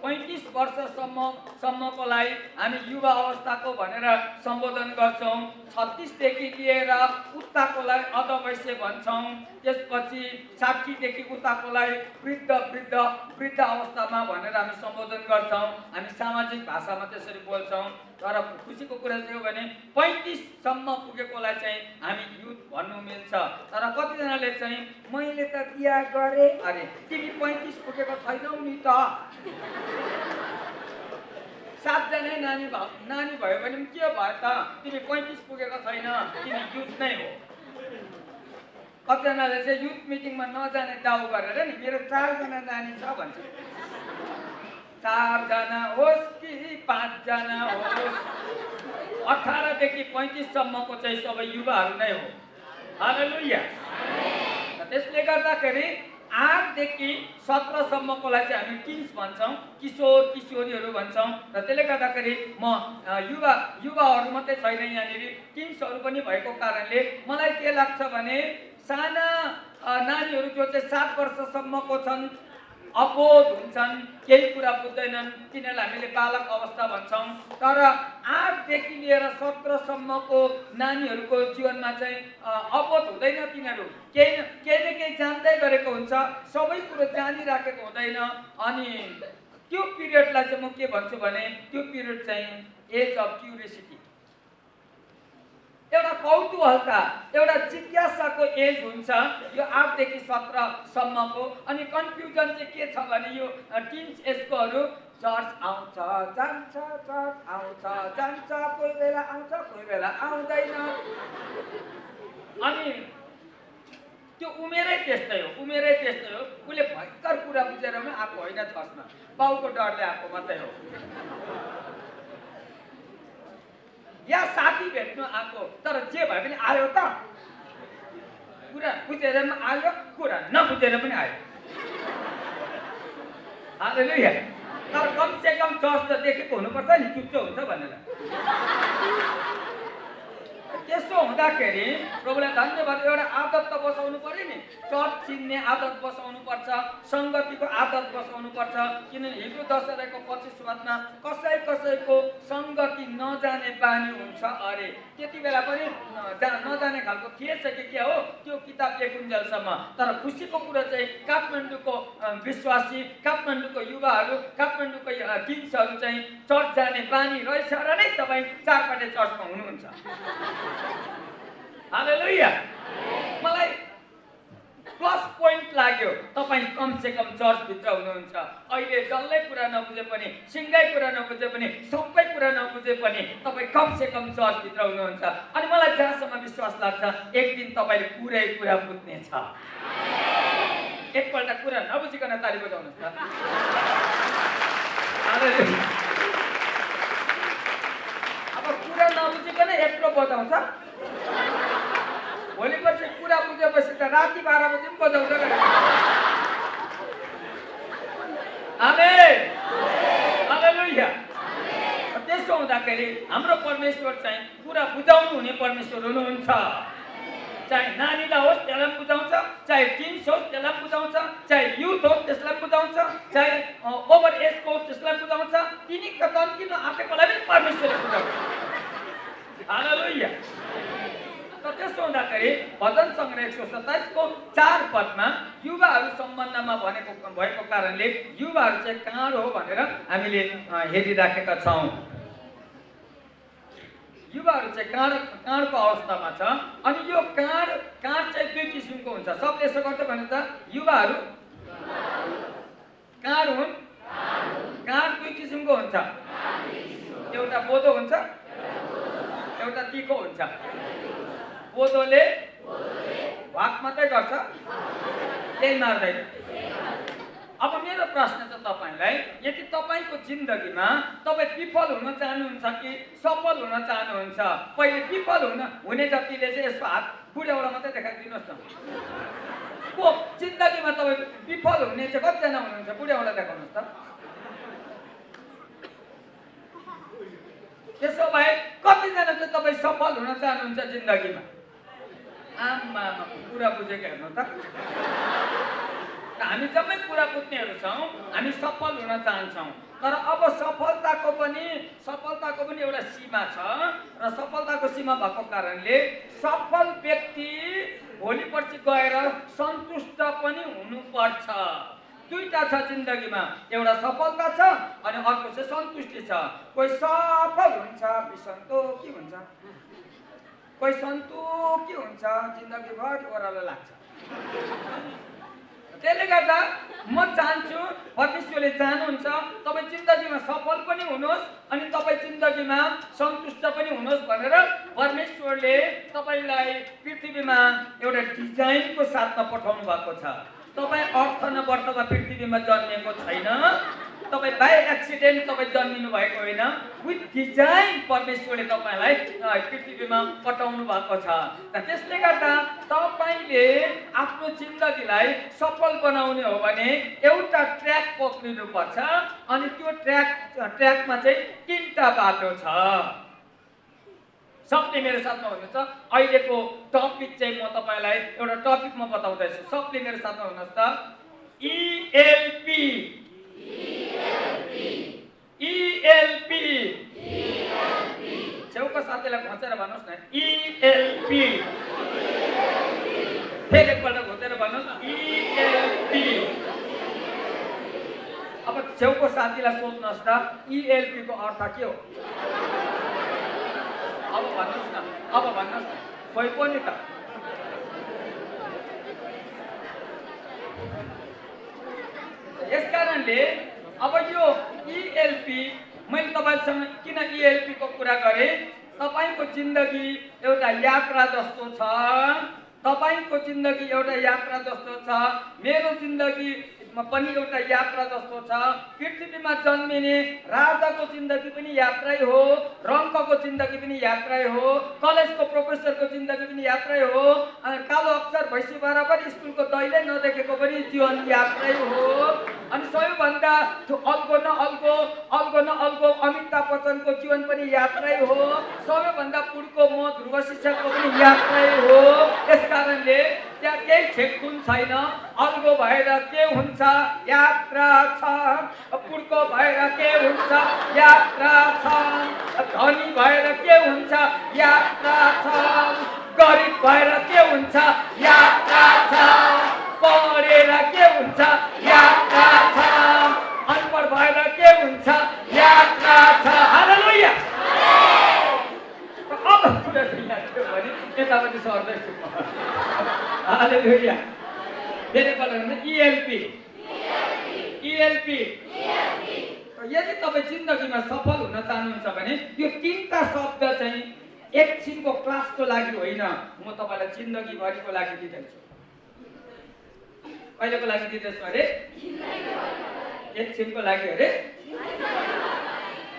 35 वर्षसम्मकोलाई हामी युवा अवस्थाको भनेर सम्बोधन गर्छौं 36 देखि लिएर उताकोलाई अधवैश्य भन्छौं त्यसपछि 60 देखि उताकोलाई वृद्ध अवस्थामा भनेर हामी सम्बोधन गर्छौं हामी सामाजिक भाषामा त्यसरी बोल्छौं तर खुसीको कुरा चाहिँ हो भने 35 सम्म पुगेकोलाई चाहिँ हामी युथ भन्नु मिल्छ तर कतिजनाले चाहिँ मैले त बिहा गरे अरे तिमी 35 पुगेको छैनौ नि त 7 जना नानी भयो भने के भयो त तिमी 35 पुगेको छैन तिमी युथ नै हो कतिजनाले चाहिँ युथ मिटिङमा नजाने दाउ गरेर नि मेरो 4 जना नानी छ भन्छ 4 जना होस् कि 5 जना होस् 18 देखि 35 सम्मको चाहिँ सबै युवाहरू नै हो हालेलुया त्यसले गर्दाखेरि 8 देखि 17 सम्मकोलाई चाहिँ हामी टिन्स भन्छौँ किशोर किशोरीहरू भन्छौँ र त्यसले गर्दाखेरि म युवाहरू मात्रै छैन यहाँनिर टिन्सहरू पनि भएको कारणले मलाई के लाग्छ भने साना नानीहरू जो चाहिँ 7 वर्षसम्मको छन् अबोध हुन्छन् केही कुरा बुझ्दैनन् तिनीहरूलाई हामीले बालक अवस्था भन्छौँ तर 8 देखि लिएर 17 सम्मको नानीहरूको जीवनमा चाहिँ अबोध हुँदैन तिनीहरू केही न केही जान्दै गरेको हुन्छ सबै कुरो जानिराखेको हुँदैन अनि त्यो पिरियडलाई चाहिँ म के भन्छु भने त्यो पिरियड चाहिँ एज अफ क्युरियोसिटी एउटा कौतूहलता एउटा जिज्ञासाको एज हुन्छ यो 8 देखि 17 सम्मको अनि कन्फ्युजन चाहिँ के छ भने यो टिन्स एजकोहरू चर्च आउँछ जान्छ चर्च आउँछ जान्छ कोही बेला आउँछ कोही बेला आउँदैन अनि त्यो उमेरै त्यस्तै हो उसले भयङ्कर कुरा बुझेर पनि आएको होइन चर्चमा बाउको डरले आएको मात्रै हो या साथी भेट्नु आएको तर जे भए पनि आयो त कुरा बुझेर पनि आयो कुरा नबुझेर पनि आयो हालेलुया तर कमसे कम चर्च त देखेको हुनुपर्छ नि चुप्चो हुन्छ भनेर त्यसो हुँदाखेरि प्रभुलाई धन्यवाद एउटा आदत त बसाउनु पर्यो नि चर्च चिन्ने आदत बसाउनु पर्छ सङ्गतिको आदत बसाउनु पर्छ किनभने हिब्रू 10:25 वाक्यमा कसैको सङ्गति नजाने बानी हुन्छ अरे त्यति बेला पनि नजाने खालको थिएछ कि के हो त्यो किताब लेखुन्जेलसम्म तर खुसीको कुरा चाहिँ काठमाडौँको विश्वासी काठमाडौँको युवाहरू काठमाडौँको टिन्सहरू चाहिँ चर्च जाने बानी रहेछ र नै तपाईँ 4 पल्ट चर्चमा हुनुहुन्छ हालेलुया मलाई प्लस पोइन्ट लाग्यो तपाईँ कमसे कम चर्चभित्र हुनुहुन्छ अहिले डल्लै कुरा नबुझे पनि सिङ्गै कुरा नबुझे पनि सबै कुरा नबुझे पनि तपाईँ कमसे कम चर्चभित्र हुनुहुन्छ अनि मलाई जहाँसम्म विश्वास लाग्छ एक दिन तपाईँले पुरै कुरा बुझ्नेछ एकपल्ट कुरा नबुझिकन ताली बजाउनुहोस् त हालेलुया अब कुरा नबुझिकन यत्रो बजाउँछ भोलिपर्सि कुरा बुझेपछि त राति 12 बजी पनि बजाउँछ आमेन हालेलुया त्यसो हुँदाखेरि हाम्रो परमेश्वर चाहिँ कुरा बुझाउनु हुने परमेश्वर हुनुहुन्छ चाहे नानीलाई होस् त्यसलाई बुझाउँछ चाहे टिन्स होस् त्यसलाई बुझाउँछ चाहे युथ होस् त्यसलाई बुझाउँछ चाहे ओभर एजको होस् त्यसलाई बुझाउँछ तिनी तन्किनु आफैकोलाई पनि परमेश्वरले बुझाउँछ हालेलुया त्यसो हुँदाखेरि भजन सङ्ग्रह 127 को 4 पदमा युवाहरू सम्बन्धमा भएको कारणले युवाहरू चाहिँ काँड हो भनेर हामीले हेरिराखेका छौँ युवाहरू चाहिँ काँडको अवस्थामा छ अनि यो काँड चाहिँ 2 किसिमको हुन्छ सबले यसो गर्दै भने त युवाहरू काँड हुन् काँड 2 किसिमको हुन्छ एउटा बोधो हुन्छ एउटा तिखो हुन्छ बोधोले भाग मात्रै गर्छ केही मार्दैन अब मेरो प्रश्न छ तपाईलाई यदि तपाईको जिन्दगीमा तपाईँ विफल हुन चाहनुहुन्छ कि सफल हुन चाहनुहुन्छ पहिले विफल हुने जतिले चाहिँ यसको हात बुढेउडा मात्रै देखाइदिनुहोस् न को जिन्दगीमा तपाईँ विफल हुने चाहिँ कतिजना हुनुहुन्छ बुढेउडा देखाउनुहोस् त त्यसो भए कतिजना चाहिँ तपाईँ सफल हुन चाहनुहुन्छ जिन्दगीमा आमा कुरा बुझेको हेर्नु त हामी जम्मै कुरा बुझ्नेहरू छौँ हामी सफल हुन चाहन्छौँ तर अब सफलताको पनि एउटा सीमा छ र सफलताको सीमा भएको कारणले सफल व्यक्ति भोलिपर्सि गएर सन्तुष्ट पनि हुनुपर्छ दुईटा छ जिन्दगीमा एउटा सफलता छ अनि अर्को चाहिँ सन्तुष्टि छ कोही सफल हुन्छ विसन्तोकी हुन्छ कोही सन्तोकी हुन्छ जिन्दगीभर ओह्रालो लाग्छ त्यसले गर्दा म चाहन्छु परमेश्वरले चाहनुहुन्छ तपाईँ जिन्दगीमा सफल पनि हुनुहोस् अनि तपाईँ जिन्दगीमा सन्तुष्ट पनि हुनुहोस् भनेर परमेश्वरले तपाईँलाई पृथ्वीमा एउटा डिजाइनको साथमा पठाउनु भएको छ। तपाईँ अर्थ नबर्थमा पृथ्वीमा जन्मिएको छैन, तपाईँ बाई एक्सिडेन्ट तपाईँ जन्मिनु भएको होइन, विथ डिजाइन परमेश्वरले तपाईँलाई पृथ्वीमा पठाउनु भएको छ। त्यसले गर्दा तपाईँले आफ्नो जिन्दगीलाई सफल बनाउने हो भने एउटा ट्र्याक पक्रिनुपर्छ अनि त्यो ट्र्याकमा चाहिँ 3टा बाटो छ। सबले मेरो साथमा हुनुहुन्छ। अहिलेको टपिक चाहिँ म तपाईँलाई एउटा टपिक म बताउँदैछु। सबले मेरो साथमा हुनुहोस् त। ELP छेउको साथीलाई घोचेर भन्नुहोस् न। ELP फेरि एकपल्ट घोचेर भन्नुहोस् ELP। अब छेउको साथीलाई सोध्नुहोस् त ELP को अर्थ के हो? अब भन्नुहोस् न, अब भन्नुहोस् न, खोइ पनि त। यस कारणले अब यो ELP मैले तपाईसँग किन ELP को कुरा गरेँ? तपाईको जिन्दगी एउटा यात्रा जस्तो छ, तपाईको जिन्दगी एउटा यात्रा जस्तो छ, मेरो जिन्दगी पनि एउटा यात्रा जस्तो छ। पृथ्वीमा जन्मिने राजाको जिन्दगी पनि यात्रै हो, रङ्कको जिन्दगी पनि यात्रै हो, कलेजको प्रोफेसरको जिन्दगी पनि यात्रै हो, कालो अक्षर भैँसी बराबर स्कुलको दैले नदेखेको पनि जीवन यात्रै हो। अनि सबैभन्दा अल्गो न अल्गो अमिताभ बच्चनको जीवन पनि यात्रै हो, सबैभन्दा पुढको म ध्रुव शिक्षकको पनि यात्रै हो। यस कारणले त्यहाँ केही छेकथुन छैन। अल्गो भएर के हुन्छ? यात्रा छ। पुढको भएर के हुन्छ? यात्रा छ। धनी भएर के हुन्छ? यात्रा छ। गरिब भएर के हुन्छ? यात्रा छ। पढेर के हुन्छ? यात्रा छ। अनपढ भएर के हुन्छ? यात्रा छ। हालेलुया। अब कुरा थियो भने यतापट्टि सर्दैछु। हालेलुया। फेरि बोल्नु ELP। यदि तपाईँ जिन्दगीमा सफल हुन चाहनुहुन्छ भने यो 3टा शब्द चाहिँ एकछिनको क्लासको लागि होइन, म तपाईँलाई जिन्दगीभरिको लागि दिँदैछु। कहिलेको लागि दिँदैछु अरे? एकछिनको लागि अरे?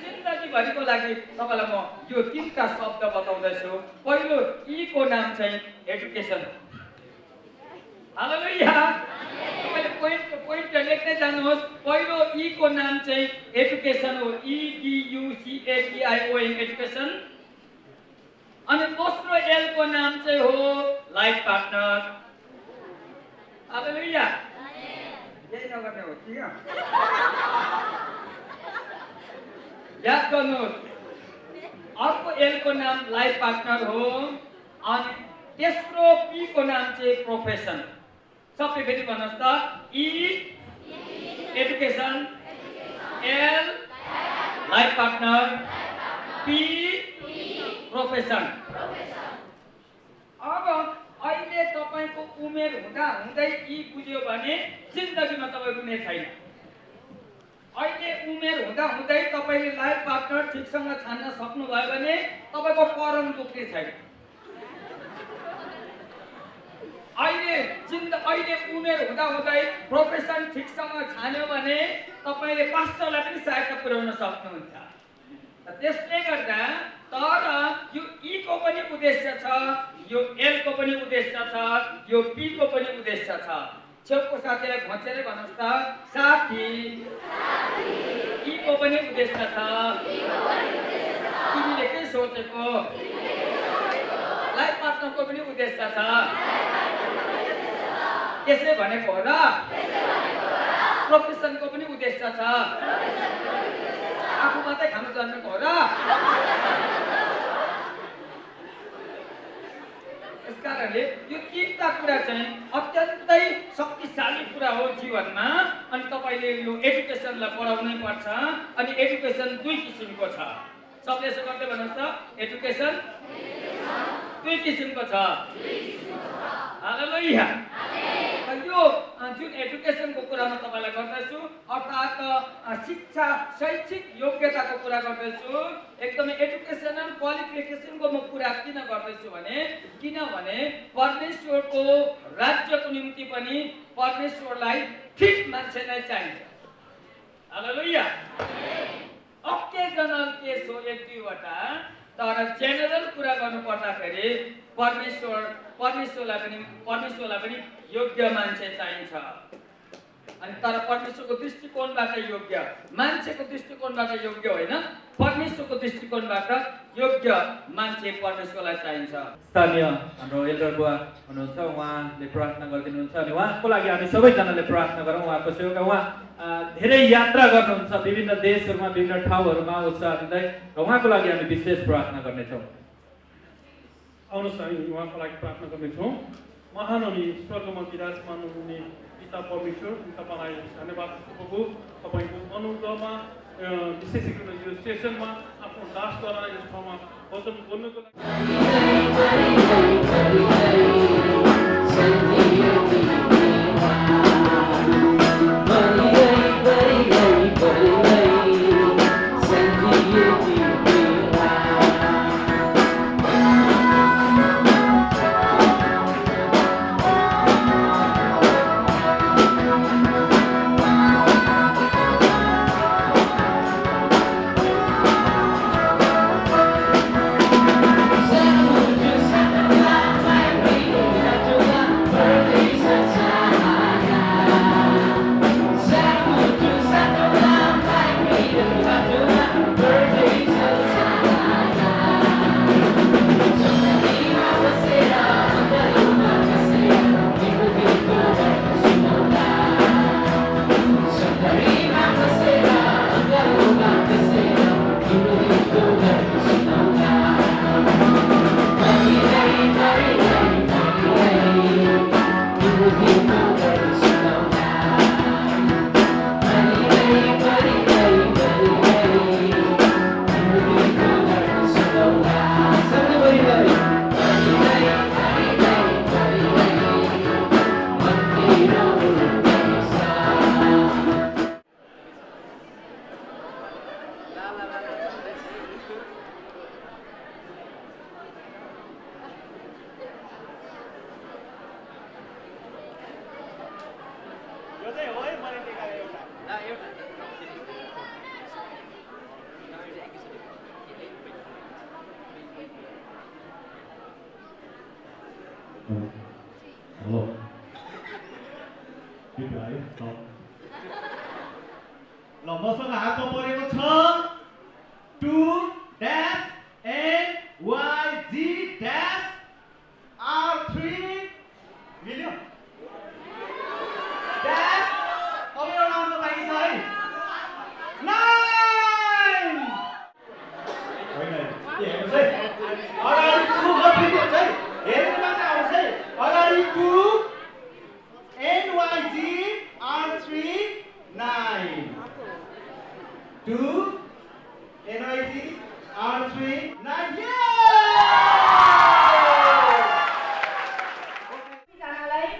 जिन्दगीभरिको लागि तपाईँलाई म यो 3टा शब्द बताउँदैछु। पहिलो E को नाम चाहिँ एजुकेसन। हालेलुया। तपाईले पोइन्ट लेख्दै जानुहोस्। पहिलो E को नाम चाहिँ एजुकेसन हो। EDUCATION education. अनि दोस्रो L को नाम चाहिँ हो लाइफ पार्टनर। हालेलुया। यही नगर्ने हो कि याद गर्नुहोस्। अर्को L को नाम लाइफ पार्टनर हो अनि तेस्रो P को नाम चाहिँ प्रोफेसन। सबले फेरि भन्नुहोस् त। E education, L life partner, P profession. अब अहिले तपाईको उमेर हुँदा हुँदै यी बुझ्यो भने जिन्दगीमा तपाईँ कुनै छैन। अहिले उमेर हुँदा हुँदै तपाईले लाइफ पार्टनर ठिकसँग छान्न सक्नुभयो भने तपाईको करम दुख्ने छैन। अहिले उमेर हुँदा हुँदै प्रोफेसन ठिकसँग छान्यो भने तपाईले पास्टरलाई पनि सहायता पुर्याउन सक्नुहुन्छ। त्यसले गर्दा तर यो E को पनि उद्देश्य छ, यो L को पनि उद्देश्य छ, यो P को पनि उद्देश्य छ। छेउको साथीलाई घोचेर भन्नुहोस् त साथी E को पनि उद्देश्य छ। तिमीले के सोचेको? लाइफ पार्टनरको पनि उद्देश्य छ। त्यसले भनेको हो र? प्रोफेसनको पनि उद्देश्य छ। आफू मात्रै खानु जन्मेको हो र? यसकारणले यो 3टा कुरा चाहिँ अत्यन्तै शक्तिशाली कुरा हो जीवनमा। अनि तपाईले यो एजुकेसनलाई बढाउनै पर्छ। अनि एजुकेसन 2 किसिमको छ। सबले यसो गर्दै भन्नुहोस् त। एजुकेसन 2 किसिमको छ। हालेलुया। यो जुन एजुकेसनको कुरामा तपाईँलाई गर्दैछु अर्थात् शिक्षा शैक्षिक योग्यताको कुरा गर्दैछु। एकदमै एजुकेसनल क्वालिफिकेसनको म कुरा किन गर्दैछु भने किनभने परमेश्वरको राज्यको निम्ति पनि परमेश्वरलाई ठिक मान्छे नै चाहिन्छ। हालेलुया। ओकेजनल केस हो एक दुईवटा, तर जेनरल कुरा गर्नु पर्दाखेरि परमेश्वरलाई पनि योग्य मान्छे चाहिन्छ। अनि तर परमेश्वरको दृष्टिकोणबाट योग्य, मान्छेको दृष्टिकोणबाट योग्य होइन, परमेश्वरको दृष्टिकोणबाट योग्य मान्छे परमेश्वरलाई चाहिन्छ। स्थानीय हाम्रो एल्डर बुवा हुनुहुन्छ, उहाँले प्रार्थना गरिदिनुहुन्छ अनि उहाँको लागि हामी सबैजनाले प्रार्थना गरौँ। उहाँको सेवक उहाँ धेरै यात्रा गर्नुहुन्छ विभिन्न देशहरूमा, विभिन्न ठाउँहरूमा उत्साह दिँदै, र उहाँको लागि हामी विशेष प्रार्थना गर्नेछौँ। आउनुहोस् हामी उहाँको लागि प्रार्थना गर्नेछौँ। महान अनि स्वर्गमा विराजमान हुने पिता परमेश्वर, तपाईँलाई धन्यवाद प्रभु। तपाईँको अनुग्रहमा विशेष गरी यो सेसनमा आफ्नो दासद्वारा यस ठाउँमा वचन बोल्नुको हेलो ल मसँग हातमा परेको छ 2-NYZ-R3 मिल्यो ड्यास अब एउटा आउनु बाँकी छ है 9 होइन हेर्नुहोस् है अगाडि 2 गर्दिनुहोस् है हेर्नु मात्रै आउँछ है अगाडि 2-NYZ-R3 9 2-NYZ-R3 9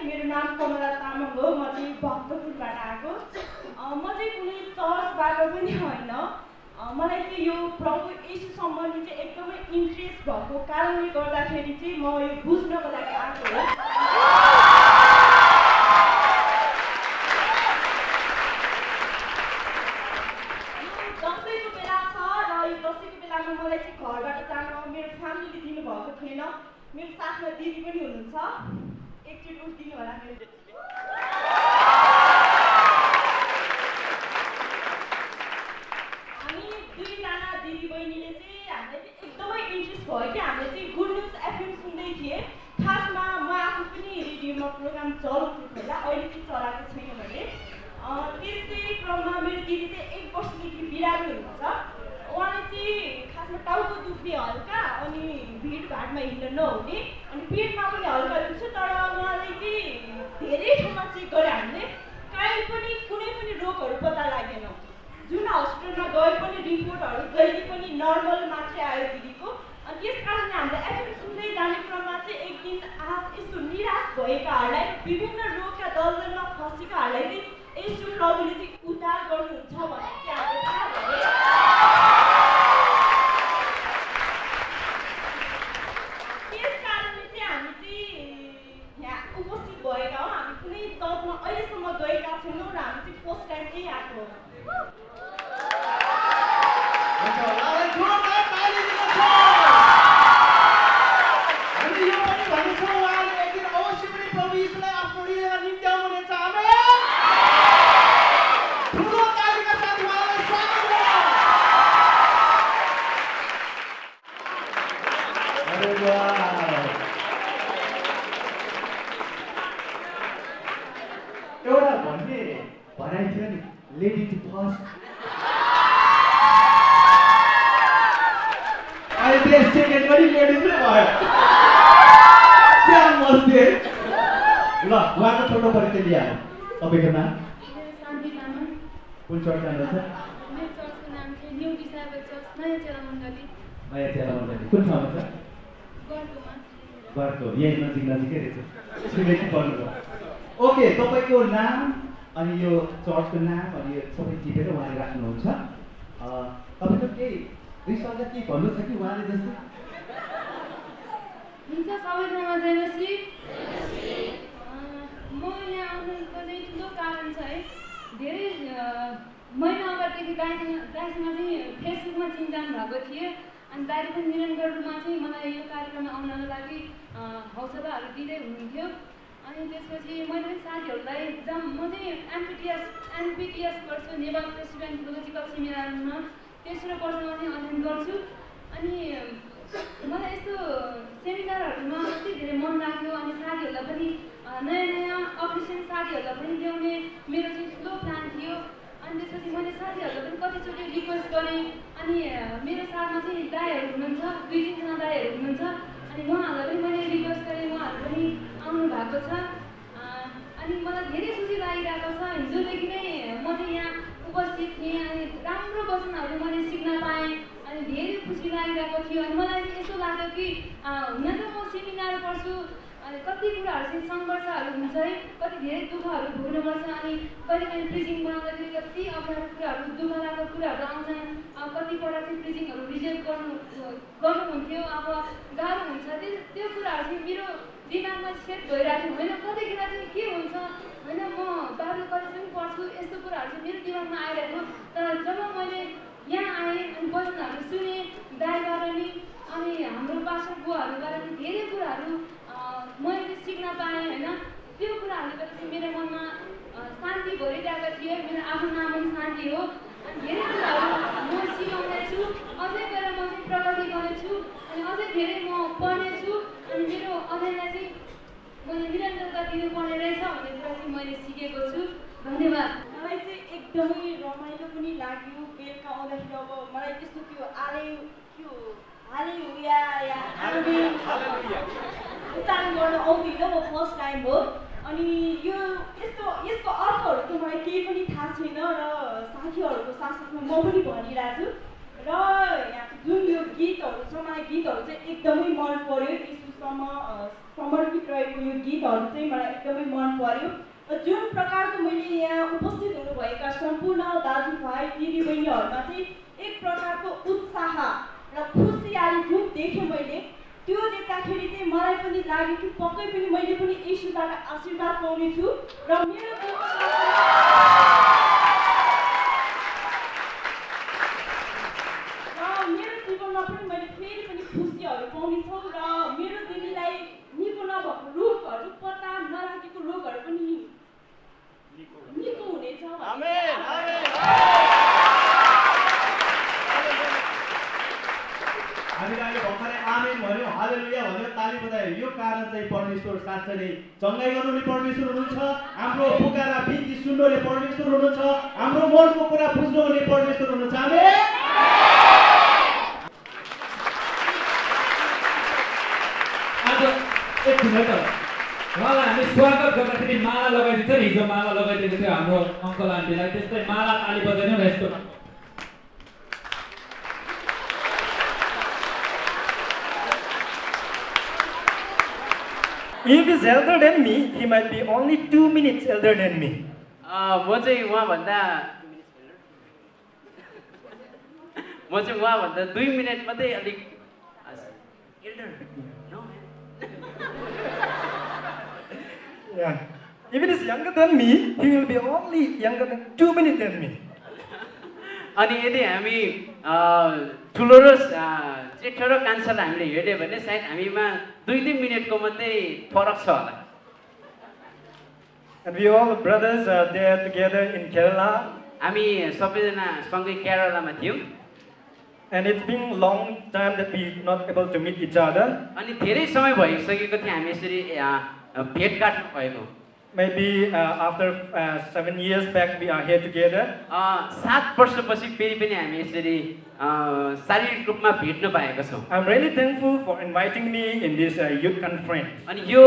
मेरो नाम कमला तामाङ हो। म चाहिँ भक्तपुरबाट आएको। म चाहिँ कुनै चर्चबाट पनि होइन। मलाई चाहिँ यो प्रभु यीशु सम्बन्धी चाहिँ एकदमै इन्ट्रेस्ट भएको कारणले गर्दाखेरि चाहिँ म यो बुझ्नको लागि आएको हो। दसैँको बेला छ र यो दसैँको बेलामा मलाई चाहिँ घरबाट जान मेरो फ्यामिलीले दिनुभएको थिएन। मेरो साथमा दिदी पनि हुनुहुन्छ, एकचोटि उठिदिनु होला मेरो दिदीले। अनि दुईजना दिदी बहिनीले चाहिँ हामीलाई चाहिँ एकदमै इन्ट्रेस्ट भयो कि हामीले चाहिँ गुड न्युज एफएम सुन्दै थिएँ। खासमा म आफू पनि रेडियोमा प्रोग्राम चलाउँछु होला, अहिले चाहिँ चलाएको छैन भने। त्यसै क्रममा मेरो दिदी चाहिँ 1 वर्षदेखि बिरामी हुनुहुन्छ। उहाँले चाहिँ खासमा टाउको दुख्ने हल्का अनि भिडभाडमा हिँड्न नहुने अनि पेटमा पनि हल्का दुख्छ। तर उहाँलाई चाहिँ धेरै ठाउँमा चेक गरे हामीले, कहीँ पनि कुनै पनि रोगहरू पत्ता लागेन। जुन हस्पिटलमा गए पनि रिपोर्टहरू जहिले पनि नर्मल मात्रै आयो दिदीको। अनि त्यस कारणले हामीले एफएम सुन्दै जाने क्रममा चाहिँ एक दिन यस्तो निराश भएकाहरूलाई विभिन्न रोगका दलदलमा फँसेकाहरूलाई चाहिँ यशु प्रभुले चाहिँ उद्धार गर्नुहुन्छ भन्ने चाहिँ हामीले थाहा भयो। त्यस कारणले चाहिँ हामी चाहिँ यहाँ उपस्थित भएका हौँ। हामी कुनै चर्चमा अहिलेसम्म गएका छैनौँ र हामी चाहिँ फर्स्ट टाइम चाहिँ आएको हो। हामीले यो पनि भनेछौँ उहाँले एक दिन अवश्य पनि प्रभु यीशुलाई आफ्नो हृदयमा निम्त्याउनुहुनेछ। आमेन। ठुलो तालीका साथ उहाँलाई स्वागत गरौँ। अरे वाह, एउटा भन्ने भनाइ थियो नि, लेडी टु फर्स्ट। अहिले सेकेन्ड पनि लेडिज नै भयो। क्या मस्ती है। ल उहाँको छोटो परिचय लिएर तपाईँको नाम? शान्ति तामाङ। कुन चर्च जानुहुन्छ? मेरो चर्चको नाम चाहिँ न्यू डिसाइबल चर्च नयाँ चेला मण्डली। नयाँ चेला मण्डली कुन ठाउँमा छ? गरकोमा। गरको, यही नजिकै रहेछ। छिमेकी पर्नुभयो। ओके, तपाईँको नाम अनि यो चर्चको नाम अनि यो सबै टिपेर उहाँले राख्नुहुन्छ। तपाईँको केही दुई शब्द के भन्नु छ कि उहाँले जस्तो? हुन्छ, सबैजना जय मसीह। म यहाँ आउनुको चाहिँ ठुलो कारण छ है। धेरै महिना अगाडिदेखि दाइसँग चाहिँ फेसबुकमा चिन्जान भएको थिएँ। अनि दाइले पनि निरन्तर रूपमा चाहिँ मलाई यो कार्यक्रममा आउनको लागि हौसलाहरू दिँदै हुनुहुन्थ्यो। अनि त्यसपछि मैले पनि साथीहरूलाई म चाहिँ एनपिटिएस गर्छु, नेपाल प्रेसिडेन्ट थियोलोजिकल सेमिनारमा तेस्रो वर्षमा चाहिँ अध्ययन गर्छु। अनि मलाई यस्तो सेमिनारहरूमा कति धेरै मन लाग्यो। अनि साथीहरूलाई पनि नयाँ अप्रिसिएसन साथीहरूलाई पनि ल्याउने मेरो चाहिँ ठुलो प्लान थियो। अनि त्यसपछि मैले साथीहरूलाई पनि कतिचोटि रिक्वेस्ट गरेँ। अनि मेरो साथमा चाहिँ दाइहरू हुनुहुन्छ, 2-3जना दाइहरू हुनुहुन्छ। अनि उहाँहरूलाई पनि मैले रिक्वेस्ट गरेँ, उहाँहरू पनि आउनु भएको छ। अनि मलाई धेरै खुसी लागिरहेको छ। हिजोदेखि नै म चाहिँ यहाँ उपस्थित थिएँ। अनि राम्रो वचनहरू मैले सिक्न पाएँ। अनि धेरै खुसी लागिरहेको थियो। अनि मलाई चाहिँ यस्तो लाग्यो कि हुन त म सेमिनार पढ्छु, अनि कति कुराहरू चाहिँ सङ्घर्षहरू हुन्छ है, कति धेरै दुःखहरू भोग्नुपर्छ। अनि कहिले काहीँ प्रिजिङ बनाउँदाखेरि कति अप्ठ्यारो कुराहरू, दुःख लाग्दो कुराहरू आउँछन्। अब कतिपल्ट चाहिँ प्रिजिङहरू रिजेक्ट गर्नुहुन्थ्यो, अब गाह्रो हुन्छ। त्यो कुराहरू चाहिँ मेरो दिमागमा सेट भइरहेको थियो। होइन कतिखेर चाहिँ के हुन्छ, होइन म बाइबल कलेज पनि पढ्छु, यस्तो कुराहरू चाहिँ मेरो दिमागमा आइरहेको। तर जब मैले यहाँ आएँ अनि वचनहरू सुनेँ दाइबाट नि अनि हाम्रो पास्टर बुवाहरूबाट नि धेरै कुराहरू मैले चाहिँ सिक्न पाएँ। होइन त्यो कुराहरूले गर्दा चाहिँ मेरो मनमा शान्ति भरिरहेको थियो। मेरो आफ्नो नाम पनि शान्ति हो। अनि धेरै कुराहरू म सिकाउनेछु, अझै गएर म चाहिँ प्रगति गर्नेछु। अनि अझै धेरै म पढ्नेछु। अनि मेरो अध्ययनलाई चाहिँ मैले निरन्तरता दिनुपर्ने रहेछ भन्ने कुरा चाहिँ मैले सिकेको छु। धन्यवाद। मलाई चाहिँ एकदमै रमाइलो पनि लाग्यो। बेलुका आउँदाखेरि अब मलाई त्यस्तो त्यो उच्चारण गर्न आउँदैन, म फर्स्ट टाइम हो। अनि यसको अर्थहरू चाहिँ मलाई केही पनि थाहा छैन र साथीहरूको साथसाथमा म पनि भनिरहेको छु। र जुन यो गीतहरू छ, मलाई गीतहरू चाहिँ एकदमै मन पर्यो। यीशुसँग समर्पित रहेको यो गीतहरू चाहिँ मलाई एकदमै मन पर्यो। जुन प्रकारको मैले यहाँ उपस्थित हुनुभएका सम्पूर्ण दाजुभाइ दिदीबहिनीहरूमा चाहिँ एक प्रकारको उत्साह र खुसियाली जुन देखेँ मैले, त्यो देख्दाखेरि चाहिँ मलाई पनि लाग्यो कि पक्कै पनि मैले पनि यीशुबाट आशीर्वाद पाउनेछु र मेरो जीवनमा पनि मैले फेरि पनि खुसीहरू पाउनेछु र मेरो दिदीलाई निको नभएको रोगहरू, पत्ता नराखेको रोगहरू पनि निको हुनेछ। आमेन, आमेन। हामीले अहिले भर्खरै आमेन भन्यो, हालेलुया भन्यो, ताली बजायो। यो कारण चाहिँ परमेश्वर साँच्चै नै चङ्गाइ गर्नुले परमेश्वर हुनुहुन्छ, हाम्रो पुकारा बिन्ती सुन्नुले परमेश्वर हुनुहुन्छ, हाम्रो मनको कुरा बुझ्नुले परमेश्वर हुनुहुन्छ। आमेन। आज एक मिनट उहाँलाई हामी स्वागत गर्दाखेरि माला लगाइदिन्छ नि। हिजो माला लगाइदिएको थियो हाम्रो अङ्कल आन्टीलाई, त्यस्तै माला ताली बजाइदिउँ न यस्तो। If he's elder than me, he might be only 2 minutes elder than me. म चाहिँ उहाँभन्दा 2 मिनट मात्रै अलिक elder. No, Yeah. If it is younger than me, he will be only younger than 2 minutes than me. अनि यदि हामी ठुलो र जेठो र कान्छालाई हामीले हेर्यो भने सायद हामीमा 2-3 मिनटको मात्रै फरक छ होला. And we all brothers are there together in Kerala. हामी सबैजना सँगै केरलामा थियौँ. And it's been long time that we not able to meet each other. अनि धेरै समय भइसकेको थियो हामी यसरी भेटघाट भएको. Maybe after 7 years back we are here together. 7 वर्षपछि फेरि पनि हामी यसरी शारीरिक रूपमा भेट्न पाएका छौँ. I'm really thankful for inviting me in this youth conference. अनि यो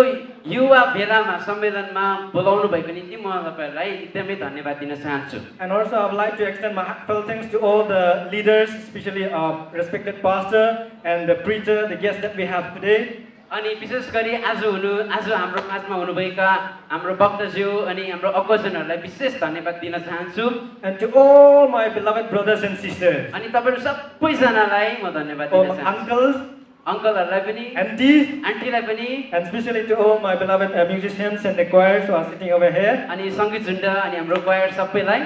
युवा भेलामा सम्मेलनमा बोलाउनु भएको निम्ति म तपाईहरुलाई एकदमै धन्यवाद दिन चाहन्छु. And also I would like to extend my heartfelt thanks to all the leaders, especially our respected pastor and the preacher, the guests that we have today. अनि विशेष गरी आज हाम्रो माझमा हुनुभएका हाम्रो वक्ताज्यू अनि हाम्रो अग्रजनहरूलाई विशेष धन्यवाद दिन चाहन्छु. And to all my beloved brothers and sisters. अनि तपाईहरु सबैजनालाई म धन्यवाद दिन चाहन्छु. Uncles, अङ्कलहरूलाई पनि, आन्टीलाई पनि, and especially to all my beloved musicians and the choirs who are sitting over here. अनि संगीत झुण्ड अनि हाम्रो क्वायर सबैलाई.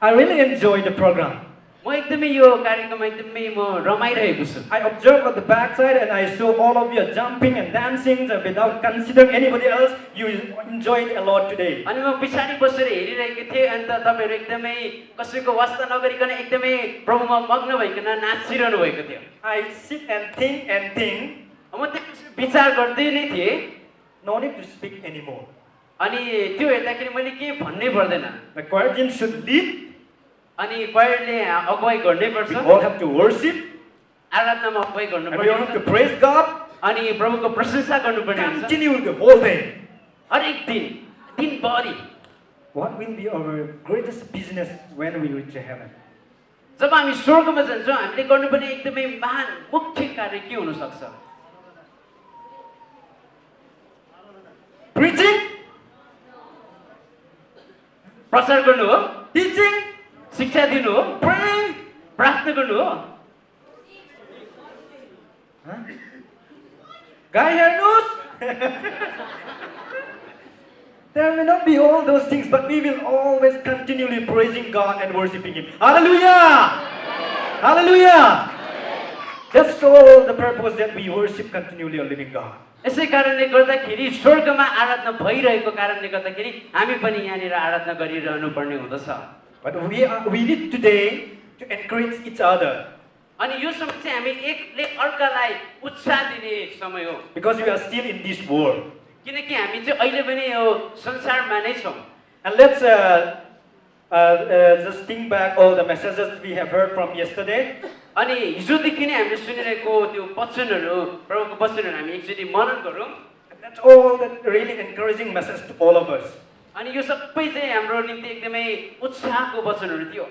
I really enjoyed the program. म एकदमै यो कार्यक्रममा एकदमै म रमाइरहेको छु. I observed at the backside and I saw all of you jumping and dancing without considering anybody else. You enjoyed a lot today. अनि म पछाडी बसेर हेरिरहेको थिएँ अनि तपाईहरु एकदमै कसैको वास्ता नगरिकन एकदमै प्रभुमा मग्न भइकन नाचिरहनु भएको थियो. I sit and think. म त्यसपछि विचार गर्दै नै थिएँ. No need to speak anymore. अनि त्यो हेर्दाखेरि मैले के भन्नै पर्दैन. The choir team should lead. अनि क्वायरले अगुवाई गर्नै पर्छ. We all have to worship. आराधनामा अगुवाई गर्नु पर्छ. And we all have to praise God. अनि प्रभुको प्रशंसा गर्नुपर्ने हुन्छ. Continue the whole day. हरेक दिनभरि. What will be our greatest business when we reach heaven? जब हामी स्वर्गमा जान्छौँ हामीले गर्नुपर्ने एकदमै महान मुख्य कार्य के हुन सक्छ? Preaching? प्रचार गर्नु हो? Teaching? शिक्षा दिनु हो? Praying? प्रार्थना गर्नु हो? Guy hair news? There may not be all those things, but we will always continually praising God and worshiping Him. Hallelujah! Hallelujah! That's all the purpose that we worship continually a living God. यसै कारणले गर्दाखेरि स्वर्गमा आराधना भइरहेको कारणले गर्दाखेरि हामी पनि यहाँनिर आराधना गरिरहनु पर्ने हुँदछ. But we need today to encourage each other. अनि यो समय चाहिँ हामी एकले अर्कालाई उत्साह दिने समय हो. Because we are still in this world. किनकि हामी चाहिँ अहिले पनि यो संसारमा नै छौँ. And let's just think back all the messages we have heard from yesterday. अनि हिजोदेखि नै हामीले सुनिरहेको त्यो वचनहरू प्रभुको वचनहरू हामी एकचोटि मनन गरौँ. That's all that really encouraging message to all of us. अनि यो सबै चाहिँ हाम्रो निम्ति एकदमै उत्साहको वचनहरू थियो.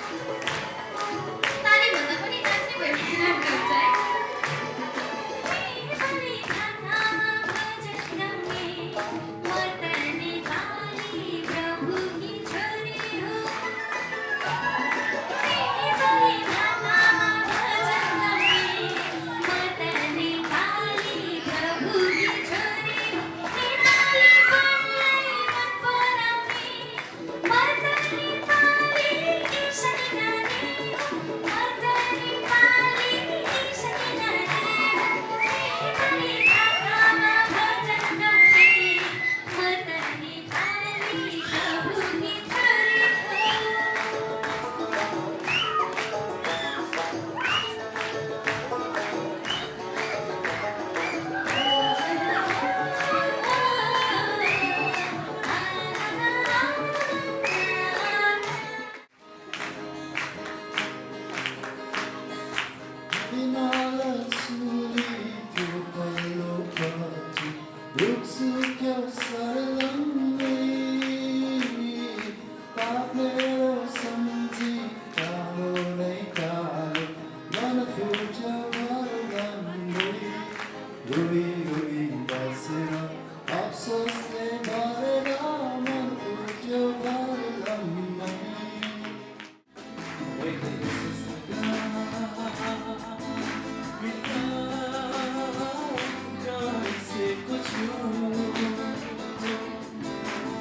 Thank you.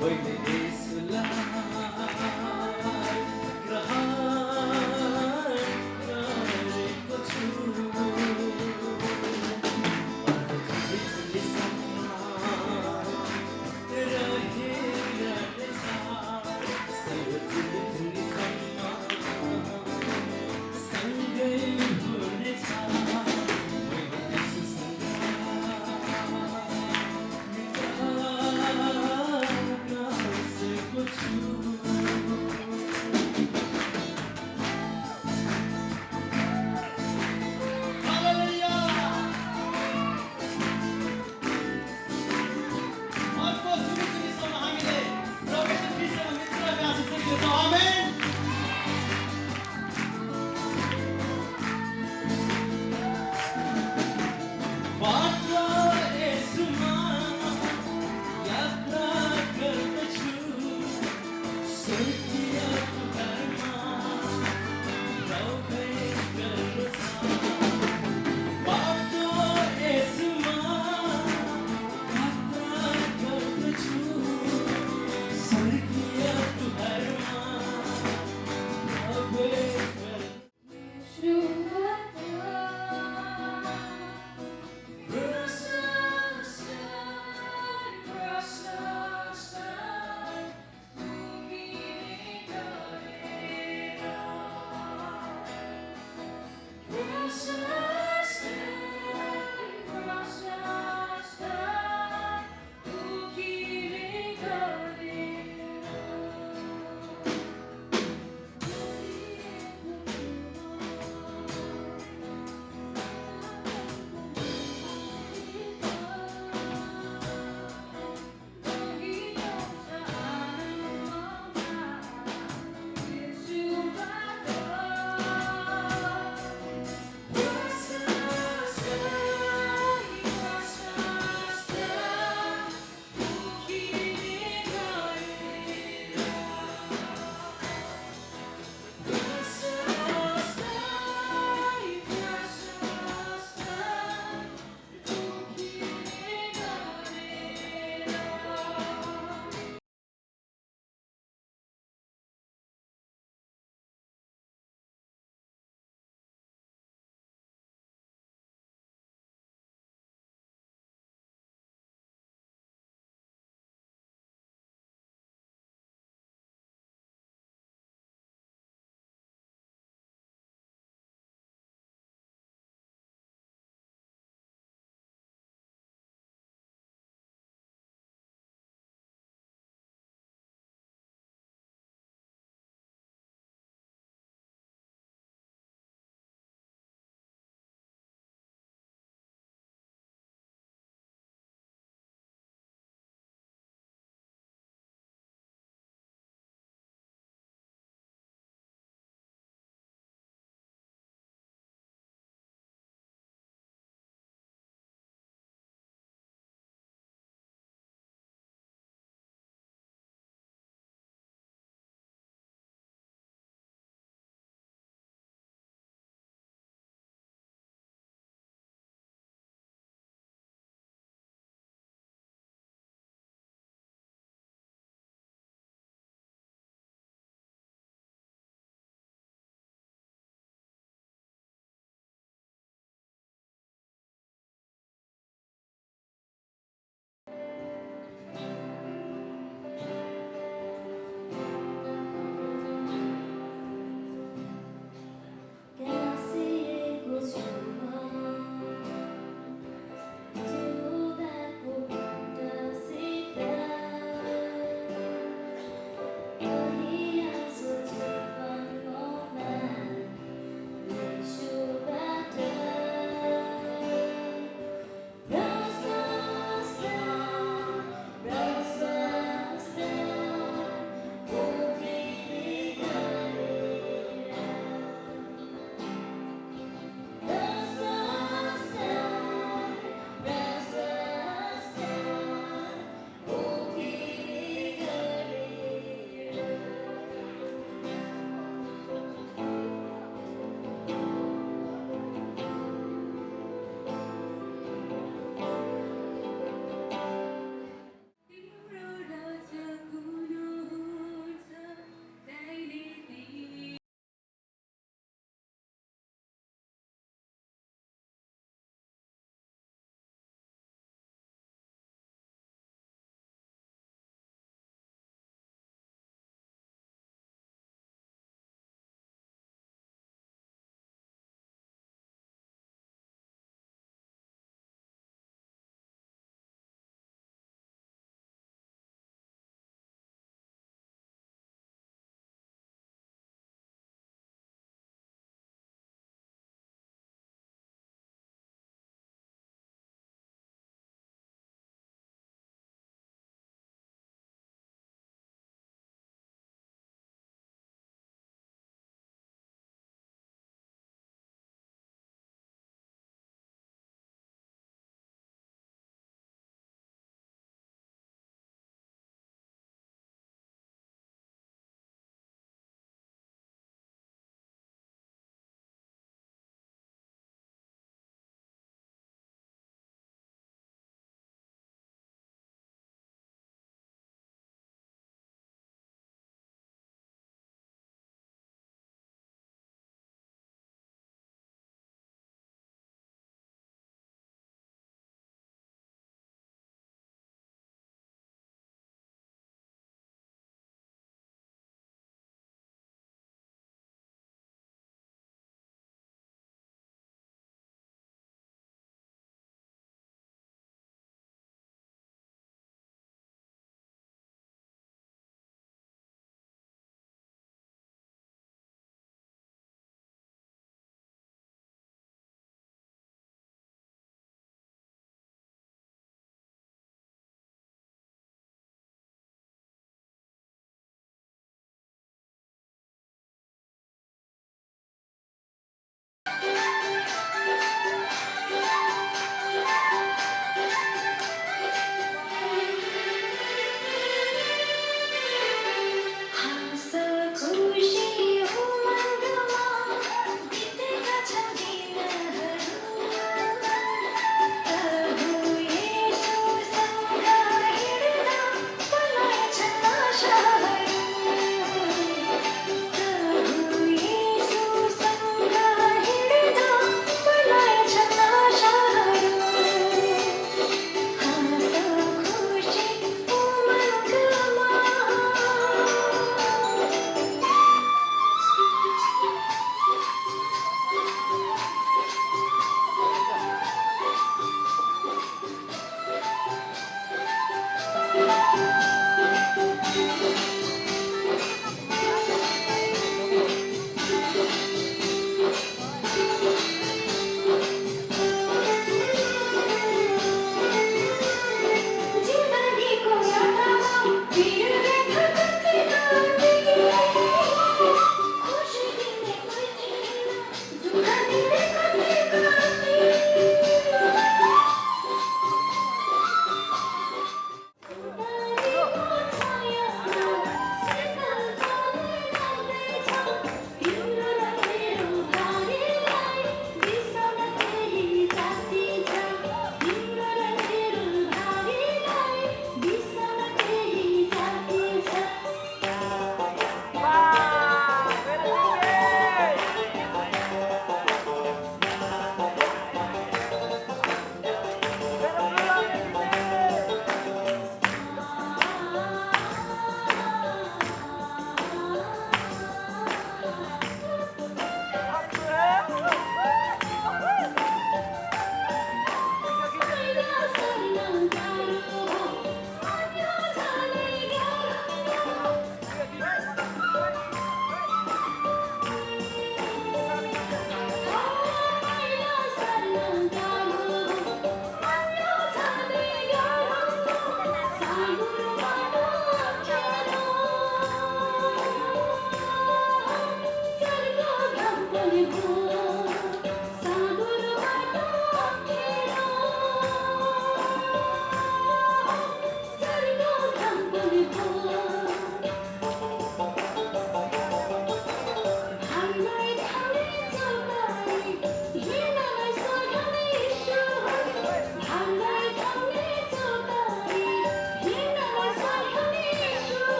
मैले यसलाई ग्रहण गरेको छु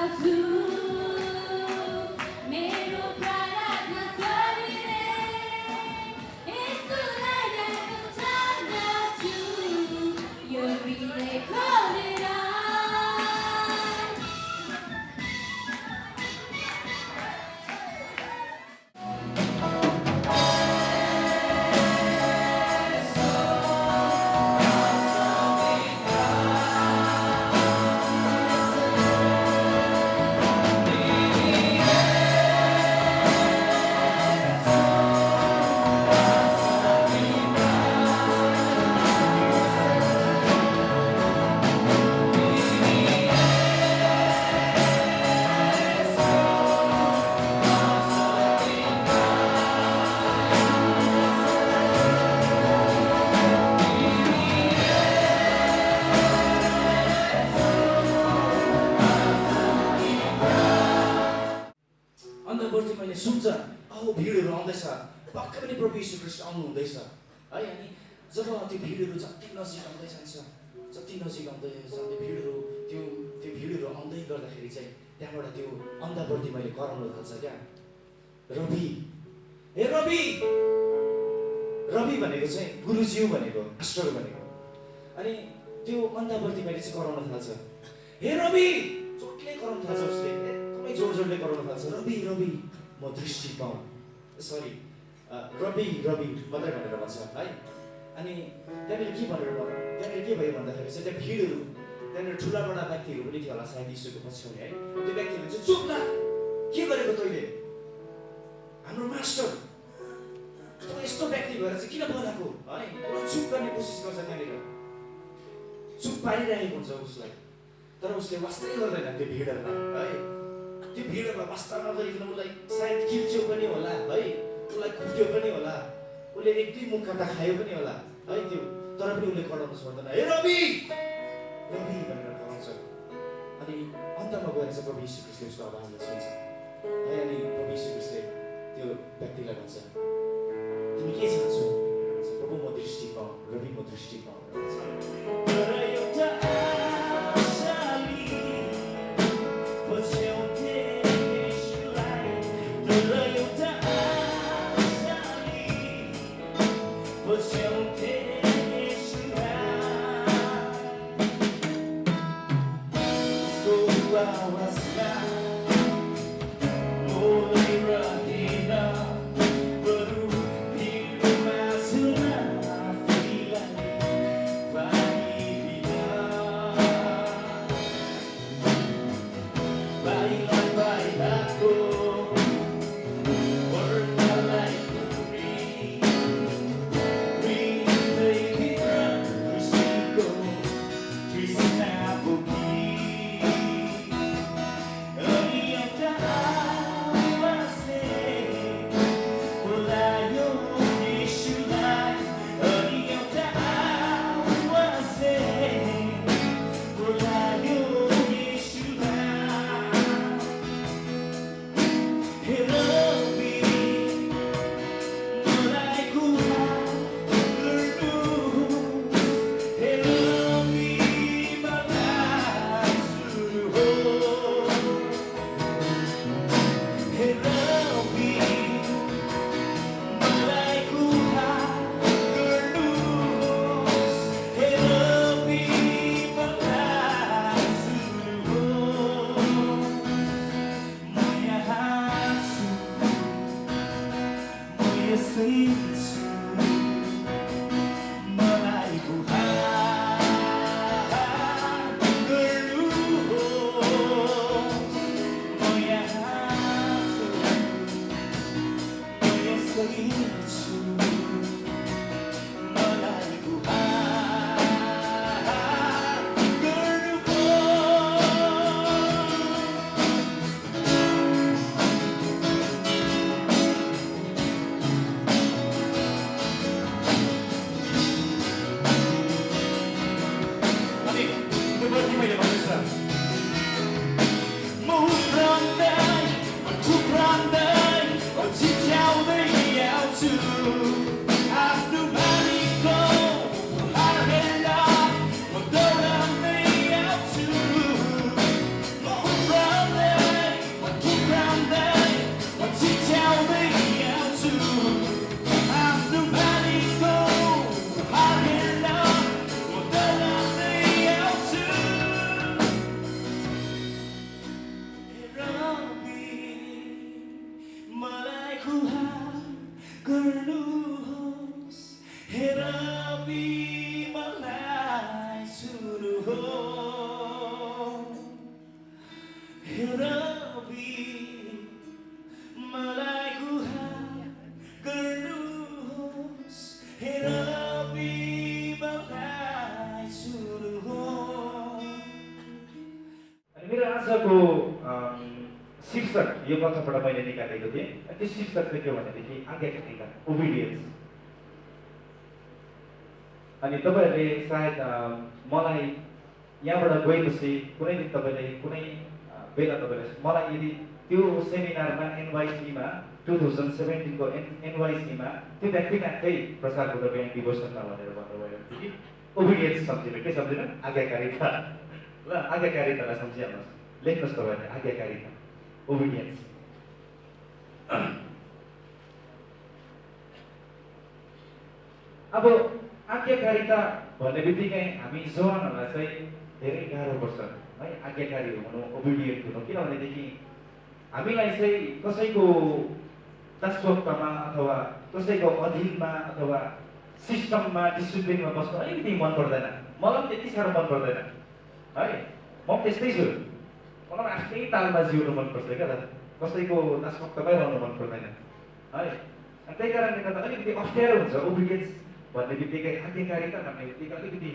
गाउँछु मेरो प्रार्थना शरीरले यसुलाई गाउँछ नाच्छु यो हृदय खोलेर अन्तर्वर्ती मैले सुन्छ औ भिडहरू आउँदैछ पक्कै पनि प्रभु यीशु ख्रीष्ट आउनु हुँदैछ है। अनि जब त्यो भिडहरू जति नजिक आउँदै जान्छ भिडहरू त्यो भिडहरू आउँदै गर्दाखेरि चाहिँ त्यहाँबाट त्यो अन्तर्वर्ती मैले कराउन थाल्छ क्या रवि हे रवि रवि भनेको चाहिँ गुरुज्यू भनेको मास्टर भनेको। अनि त्यो अन्तर्वर्ती मैले चाहिँ कराउन थाल्छ हे रवि जोडले कराउन थाल्छ उसले एकदमै जोडले कराउन थाल्छ रवि रवि म दृष्टि पाऊँ सरी रवि रवि मात्रै भनेर भन्छ है। अनि त्यहाँनिर के भयो भन्दाखेरि चाहिँ त्यहाँ भिडहरू त्यहाँनिर ठुला बडा व्यक्तिहरू पनि थियो होला सायद यीशुको पछ्याउने है। त्यो व्यक्तिले चाहिँ चुप न के गरेको तैँले हाम्रो मास्टर यस्तो व्यक्ति भएर चाहिँ किन बोलाएको है उसलाई चुप गर्ने कोसिस गर्छ त्यहाँनिर चुप पारिरहेको हुन्छ उसलाई तर उसले वास्तै गर्दैन त्यो भिडहरूलाई है। त्यो भिडमा वास्ता नगरिकन उसलाई सायद किल्च्यो पनि होला है उसलाई खुट्यो पनि होला उसले एक दुई मुखा खायो पनि होला है त्यो तर पनि उसले कराउन छोड्दैन हे रवि रवि भनेर कराउँछ। अनि अन्तमा गएर चाहिँ प्रभु यीशु ख्रीष्टले उसको आवाजलाई सुन्छ है। अनि प्रभु यीशु ख्रीष्टले त्यो व्यक्तिलाई भन्छ तिमी के चाहन्छौ प्रभु म दृष्टि पाऊँ रवि म दृष्टि पाऊँ शीर्षक यो कथाबाट मैले निकालेको थिएँ। त्यो शीर्षक चाहिँ के भनेदेखि आज्ञाकारिता, ओबिडियन्स। अनि तपाईँहरूले सायद मलाई यहाँबाट गएपछि कुनै दिन तपाईँले कुनै बेला तपाईँले मलाई यदि त्यो सेमिनारमा एनवाइसीमा 2017 को एनवाइसीमा त्यो व्यक्ति ठ्याक्कै प्रसाद गुरुङ डिभोसनमा भनेर भन्नुभयो कि ओबिडियन्स सम्झिनु, के सम्झिनु? आज्ञाकारिता। ल आज्ञाकारितालाई सम्झिहाल्नुहोस्, लेख्नुहोस् तपाईँले आज्ञाकारिता, ओबिडियन्स। अब आज्ञाकारिता भन्ने बित्तिकै हामी जवानहरूलाई चाहिँ धेरै गाह्रो पर्छ है, आज्ञाकारी हुनु, ओबिडियन्ट हुनु। किनभनेदेखि हामीलाई चाहिँ कसैको दासत्वमा अथवा कसैको अधीनमा अथवा सिस्टममा डिसिप्लिनमा बस्नु अलिकति मन पर्दैन। मलाई त्यति साह्रो मन पर्दैन है, म त्यस्तै छु। मलाई आफ्नै तालमा जिउनु मनपर्छ क्या त, कसैको दासत्वमै रहनु मन पर्दैन है। त्यही कारणले गर्दा अलिकति अप्ठ्यारो हुन्छ ओबिडियन्स भन्ने बित्तिकै, आज्ञाकारिता भन्ने बित्तिकै अलिकति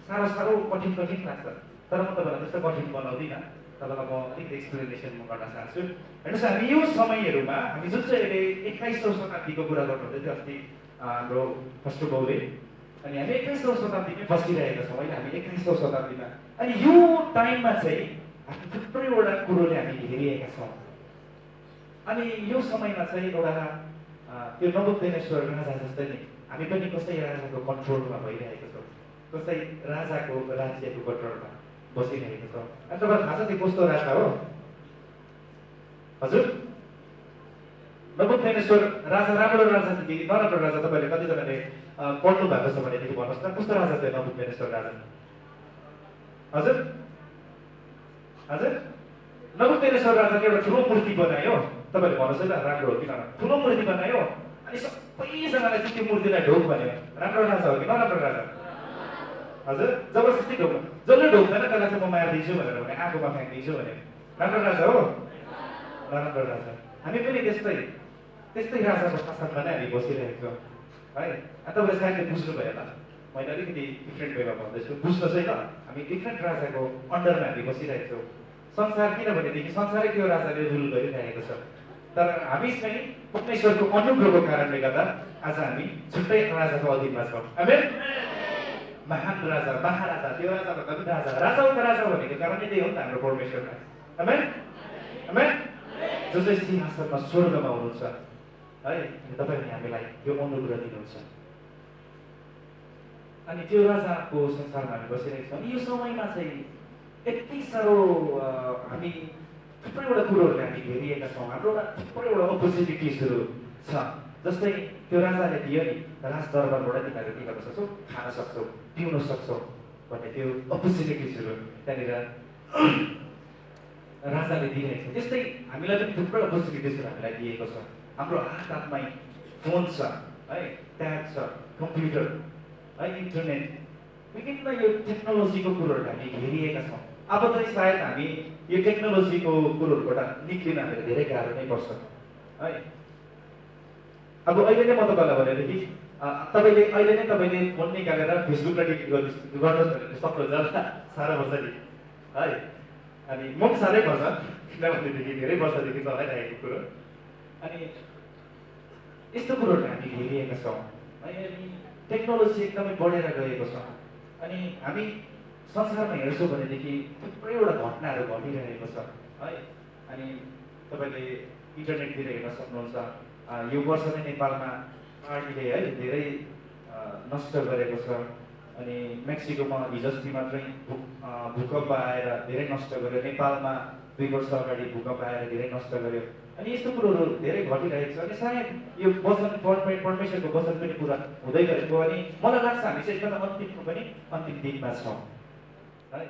साह्रो साह्रो कठिन लाग्छ। तर म तपाईँलाई त्यस्तो कठिन बनाउँदिनँ, तपाईँलाई म अलिकति एक्सप्लेनेसन म गर्न चाहन्छु। हेर्नुहोस्, हामी यो समयहरूमा हामी जुन चाहिँ अहिले 21औं शताब्दीको कुरा गर्नुहुँदै थियो अस्ति हाम्रो फर्स्ट बाउले, अनि हामी 21औं शताब्दीमै बसिरहेका छौँ अहिले, हामी 21औं शताब्दीमा। अनि यो टाइममा चाहिँ हामी थुप्रैवटा कुरोले हामी घेरिएका छौँ। अनि यो समयमा चाहिँ एउटा त्यो नबुद्धेश्वर राजा जस्तै नै हामी पनि कसै राजाको कन्ट्रोलमा भइरहेको छौँ, कसै राजाको राज्यको कन्ट्रोलमा बसिरहेको छौँ। अनि तपाईँलाई थाहा छ त्यो कस्तो राजा हो? हजुर, नबुद्धेश्वर राजा राम्रो राजा कि नराम्रो राजा? तपाईँले कतिजनाले पढ्नु भएको छ भनेदेखि भन्नुहोस् न, कस्तो राजा थियो नबुद्धेश्वर राजा? हजुर हजुर, नबुद्धेश्वर राजाले एउटा ठुलो मूर्ति बनायो। तपाईँले भन्नुहोस् है त, राम्रो हो कि नराम्रो? ठुलो मूर्ति बनायो अनि सबैजनाले चाहिँ त्यो मूर्तिलाई ढोक भन्यो। राम्रो राजा हो कि नराम्रो राजा? हजुर, जबरजस्ती ढोक, जसले ढोक्दैन त्यसलाई चाहिँ म मारिदिन्छु भनेर भने, आगोमा फ्याँकिदिन्छु भने राम्रो राजा हो? नराम्रो राजा। हामी पनि त्यस्तै राजाको शासनमा नै हामी बसिरहेको छौँ है। तपाईँले सायद बुझ्नुभयो होला, मैले अलिकति डिफ्रेन्ट वेमा भन्दैछु, बुझ्नुहोस् है ल। हामी डिफ्रेन्ट राजाको अन्डरमा हामी बसिरहेको छौँ। संसार किनभनेदेखि संसारै त्यो राजाले रुल गरिरहेको छ, तर हामी चाहिँ परमेश्वरको अनुग्रहको कारणले गर्दा आज हामी छुट्टै राजाको अधीनमा छौँ। आमेन। महान राजा, महाराजा, त्यो राजा भन्दा पनि राजा, राजाको राजा भनेको कारणले त्यही हो नि त हाम्रो परमेश्वरलाई। आमेन आमेन। जो चाहिँ सिंहासनमा स्वर्गमा हुनुहुन्छ है, तपाईँले हामीलाई यो अनुग्रह दिनुहुन्छ। अनि त्यो राजाको संसारमा हामी बसिरहेको छौँ। यो समयमा चाहिँ यति साह्रो हामी थुप्रैवटा कुरोहरूले हामी घेरिएका छौँ। हाम्रो थुप्रैवटा अपर्च्युनिटिजहरू छ। जस्तै त्यो राजाले दियो नि, राजदरबारबाट तिमीहरू के गर्न सक्छौ? खान सक्छौ, पिउन सक्छौ भन्ने त्यो अपर्च्युनिटिजहरू त्यहाँनिर राजाले दिइरहेको छ। त्यस्तै हामीलाई पनि थुप्रै अपर्च्युनिटिजहरू हामीलाई दिएको छ। हाम्रो हातमै फोन छ है, ट्याब छ, कम्प्युटर है, इन्टरनेट, विभिन्न यो टेक्नोलोजीको कुरोहरू हामी घेरिएका छौँ। अब चाहिँ सायद हामी यो टेक्नोलोजीको कुरोहरूबाट निक्लिन हामीलाई धेरै गाह्रो नै पर्छ है। अब अहिले नै म तपाईँलाई भनेदेखि तपाईँले अहिले नै तपाईँले फोन निकालेर फेसबुकमा डिलिट गर्नुहोस् भने सक्नुहुन्छ, साह्रो पर्छ नि है। अनि म पनि साह्रै पर्छ, किनभनेदेखि धेरै वर्षदेखि चलाइरहेको कुरो। अनि यस्तो कुरोहरू हामी घेरिएका छौँ है। अनि टेक्नोलोजी एकदमै बढेर गएको छ। अनि हामी संसारमा हेर्छौँ भनेदेखि थुप्रैवटा घटनाहरू घटिरहेको छ है। अनि तपाईँले इन्टरनेटतिर हेर्न सक्नुहुन्छ, यो वर्ष नै नेपालमा पार्टीले है धेरै नष्ट गरेको छ। अनि मेक्सिकोमा हिजोअस्ति मात्रै भूकम्प आएर धेरै नष्ट गर्यो। नेपालमा 2 वर्ष अगाडि भूकम्प आएर धेरै नष्ट गर्यो। अनि यस्तो कुरोहरू धेरै घटिरहेको छ। अनि सायद यो वचन परमेश्वरको वचन पनि पुरा हुँदै गरेको। अनि मलाई लाग्छ हामी चाहिँ एकदम अन्तिम दिनमा छौँ है।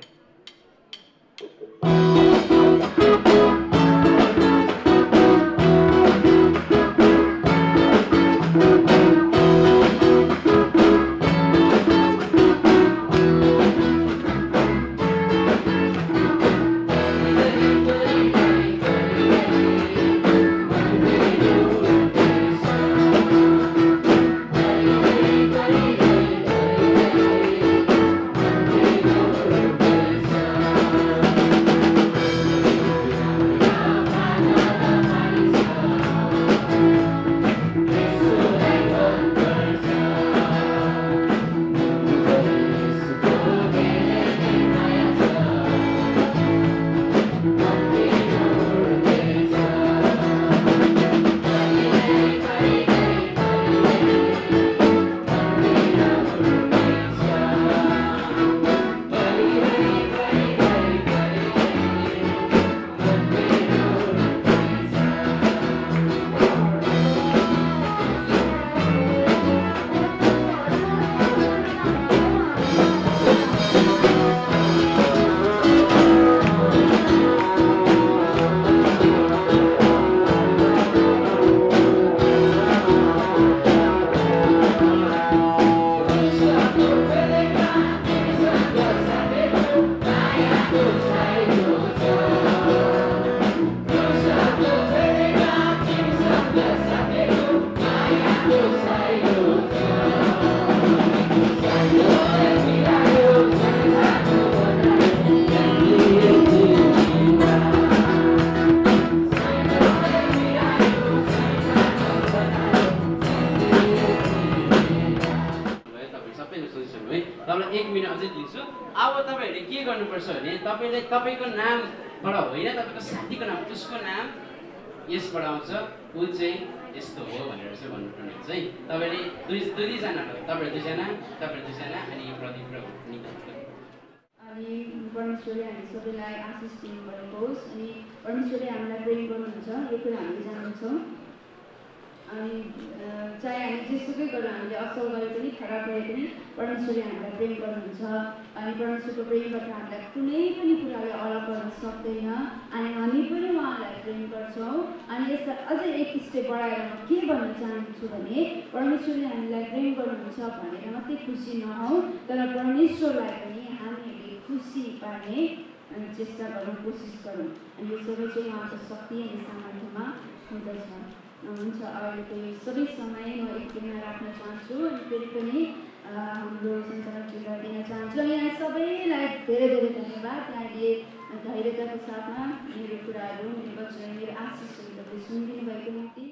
गर्नुपर्छ भने तपाईँले तपाईँको नामबाट होइन, तपाईँको साथीको नाम, उसको नाम यसबाट आउँछ, ऊ चाहिँ यस्तो हो भनेर चाहिँ भन्नुपर्ने हुन्छ है। तपाईँले दुईजना, तपाईँ दुईजना अनि प्रदीप र निकिता। अनि परमेश्वरले हामी सबैलाई आशिष दिनुभएको होस्। अनि परमेश्वरले हामीलाई प्रेम गर्नुहुन्छ, यो कुरा हामीले जान्दछौँ। अनि चाहे हामी जेसुकै गरेर हामीले असल गरे पनि खराब गरे पनि परमेश्वरले हामीलाई प्रेम गर्नुहुन्छ। अनि परमेश्वरको प्रेमबाट हामीलाई कुनै पनि कुराले अलग गर्न सक्दैन। अनि हामी पनि उहाँलाई प्रेम गर्छौँ। अनि यसलाई अझै एक स्टेप बढाएर म के भन्न चाहन्छु भने परमेश्वरले हामीलाई प्रेम गर्नुहुन्छ भनेर मात्रै खुसी नहौँ, तर परमेश्वरलाई पनि हामीले खुसी पार्ने चेष्टा गरौँ, कोसिस गरौँ। अनि यो सबै चाहिँ उहाँको शक्ति अनि सामर्थ्यमा हुँदछ। हुन्छ, अहिलेको यो सबै समय म एकदिनमा राख्न चाहन्छु। अनि फेरि पनि हाम्रो संसारतिर दिन चाहन्छु। अनि यहाँ सबैलाई धेरै धेरै धन्यवाद, यहाँले धैर्यताको साथमा मेरो कुराहरू, मेरो वचन, मेरो आशिषहरू सुनिदिनु भएको निम्ति।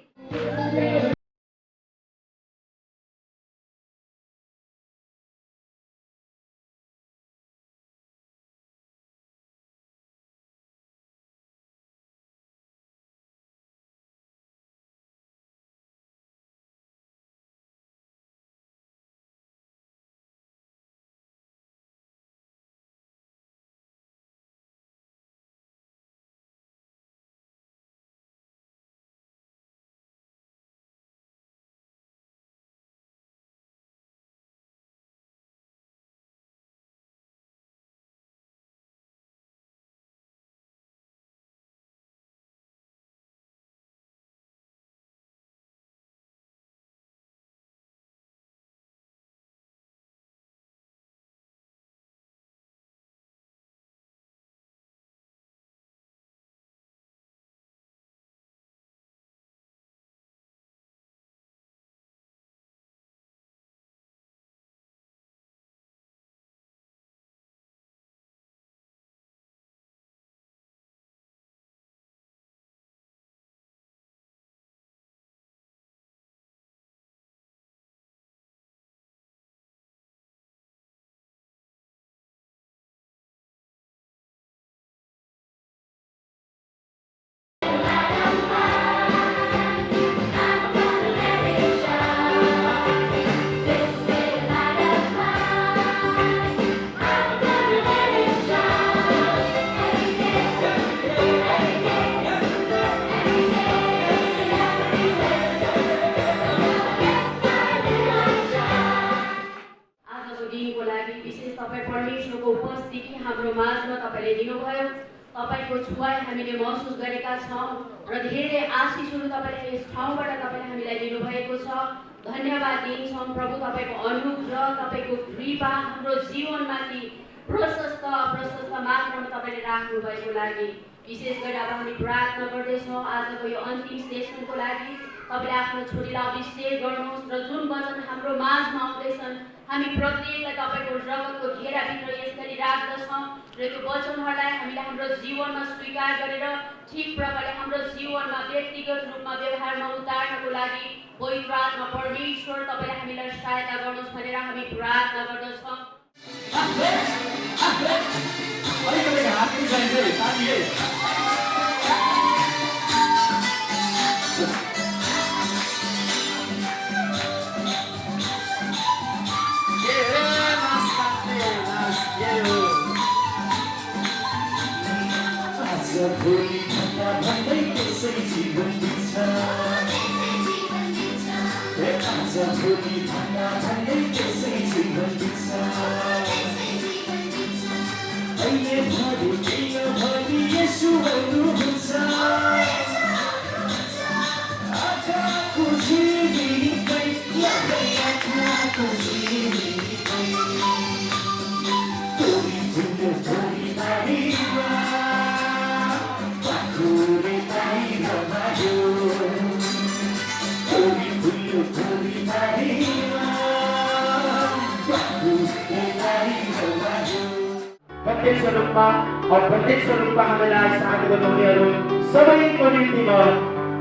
तपाईको छुवाई हामीले महसुस गरेका छौं र धेरै आशिषहरू तपाईले यस ठाउँबाट तपाईले हामीलाई दिनुभएको छ। धन्यवाद दिन्छौं प्रभु, तपाईको अनुग्रह, तपाईको कृपा हाम्रो जीवनमाथि प्रशस्त मात्रामा तपाईले राख्नु भएको लागि विशेष गरी अब हामी प्रार्थना गर्दैछौं आजको यो अन्तिम सेसनको लागि। तपाईले आफ्नो छोरीलाई अभिषेक गर्नुहोस् र जुन वचन हाम्रो माझमा आउँदैछन् हामी प्रत्येकलाई तपाईको रगतको घेराभित्र यसरी राख्दछौं र त्यो वचनहरूलाई हामीले हाम्रो जीवनमा स्वीकार गरेर ठिक प्रकारले हाम्रो जीवनमा व्यक्तिगत रूपमा व्यवहारमा उतार्नको लागि पवित्र आत्मा परमेश्वर तपाईले हामीलाई सहायता गर्नुहोस् भनेर हामी प्रार्थना गर्दछौं। भोलि भन्दा भन्दै त्यसै जीवन बित्छ, आज भोलि भन्दा भन्दै त्यसै जीवन बित्छ। अहिले भरि किन भरि यसो आउनुहुन्छ, आँखाको झिलिकै आँखाको झिलिकै तोरी फुल्यो तोरी बारीमा प्रत्यक्ष रूपमा अप्रत्यक्ष रूपमा हामीलाई साथ गर्नुहुनेहरू सबैको निम्ति म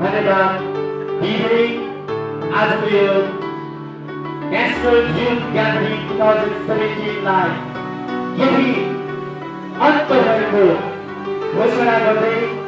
धन्यवाद दिँदै आजको यो नेशनल युथ ग्यादरिङ 2017 लाई यही अन्त भएको घोषणा गर्दै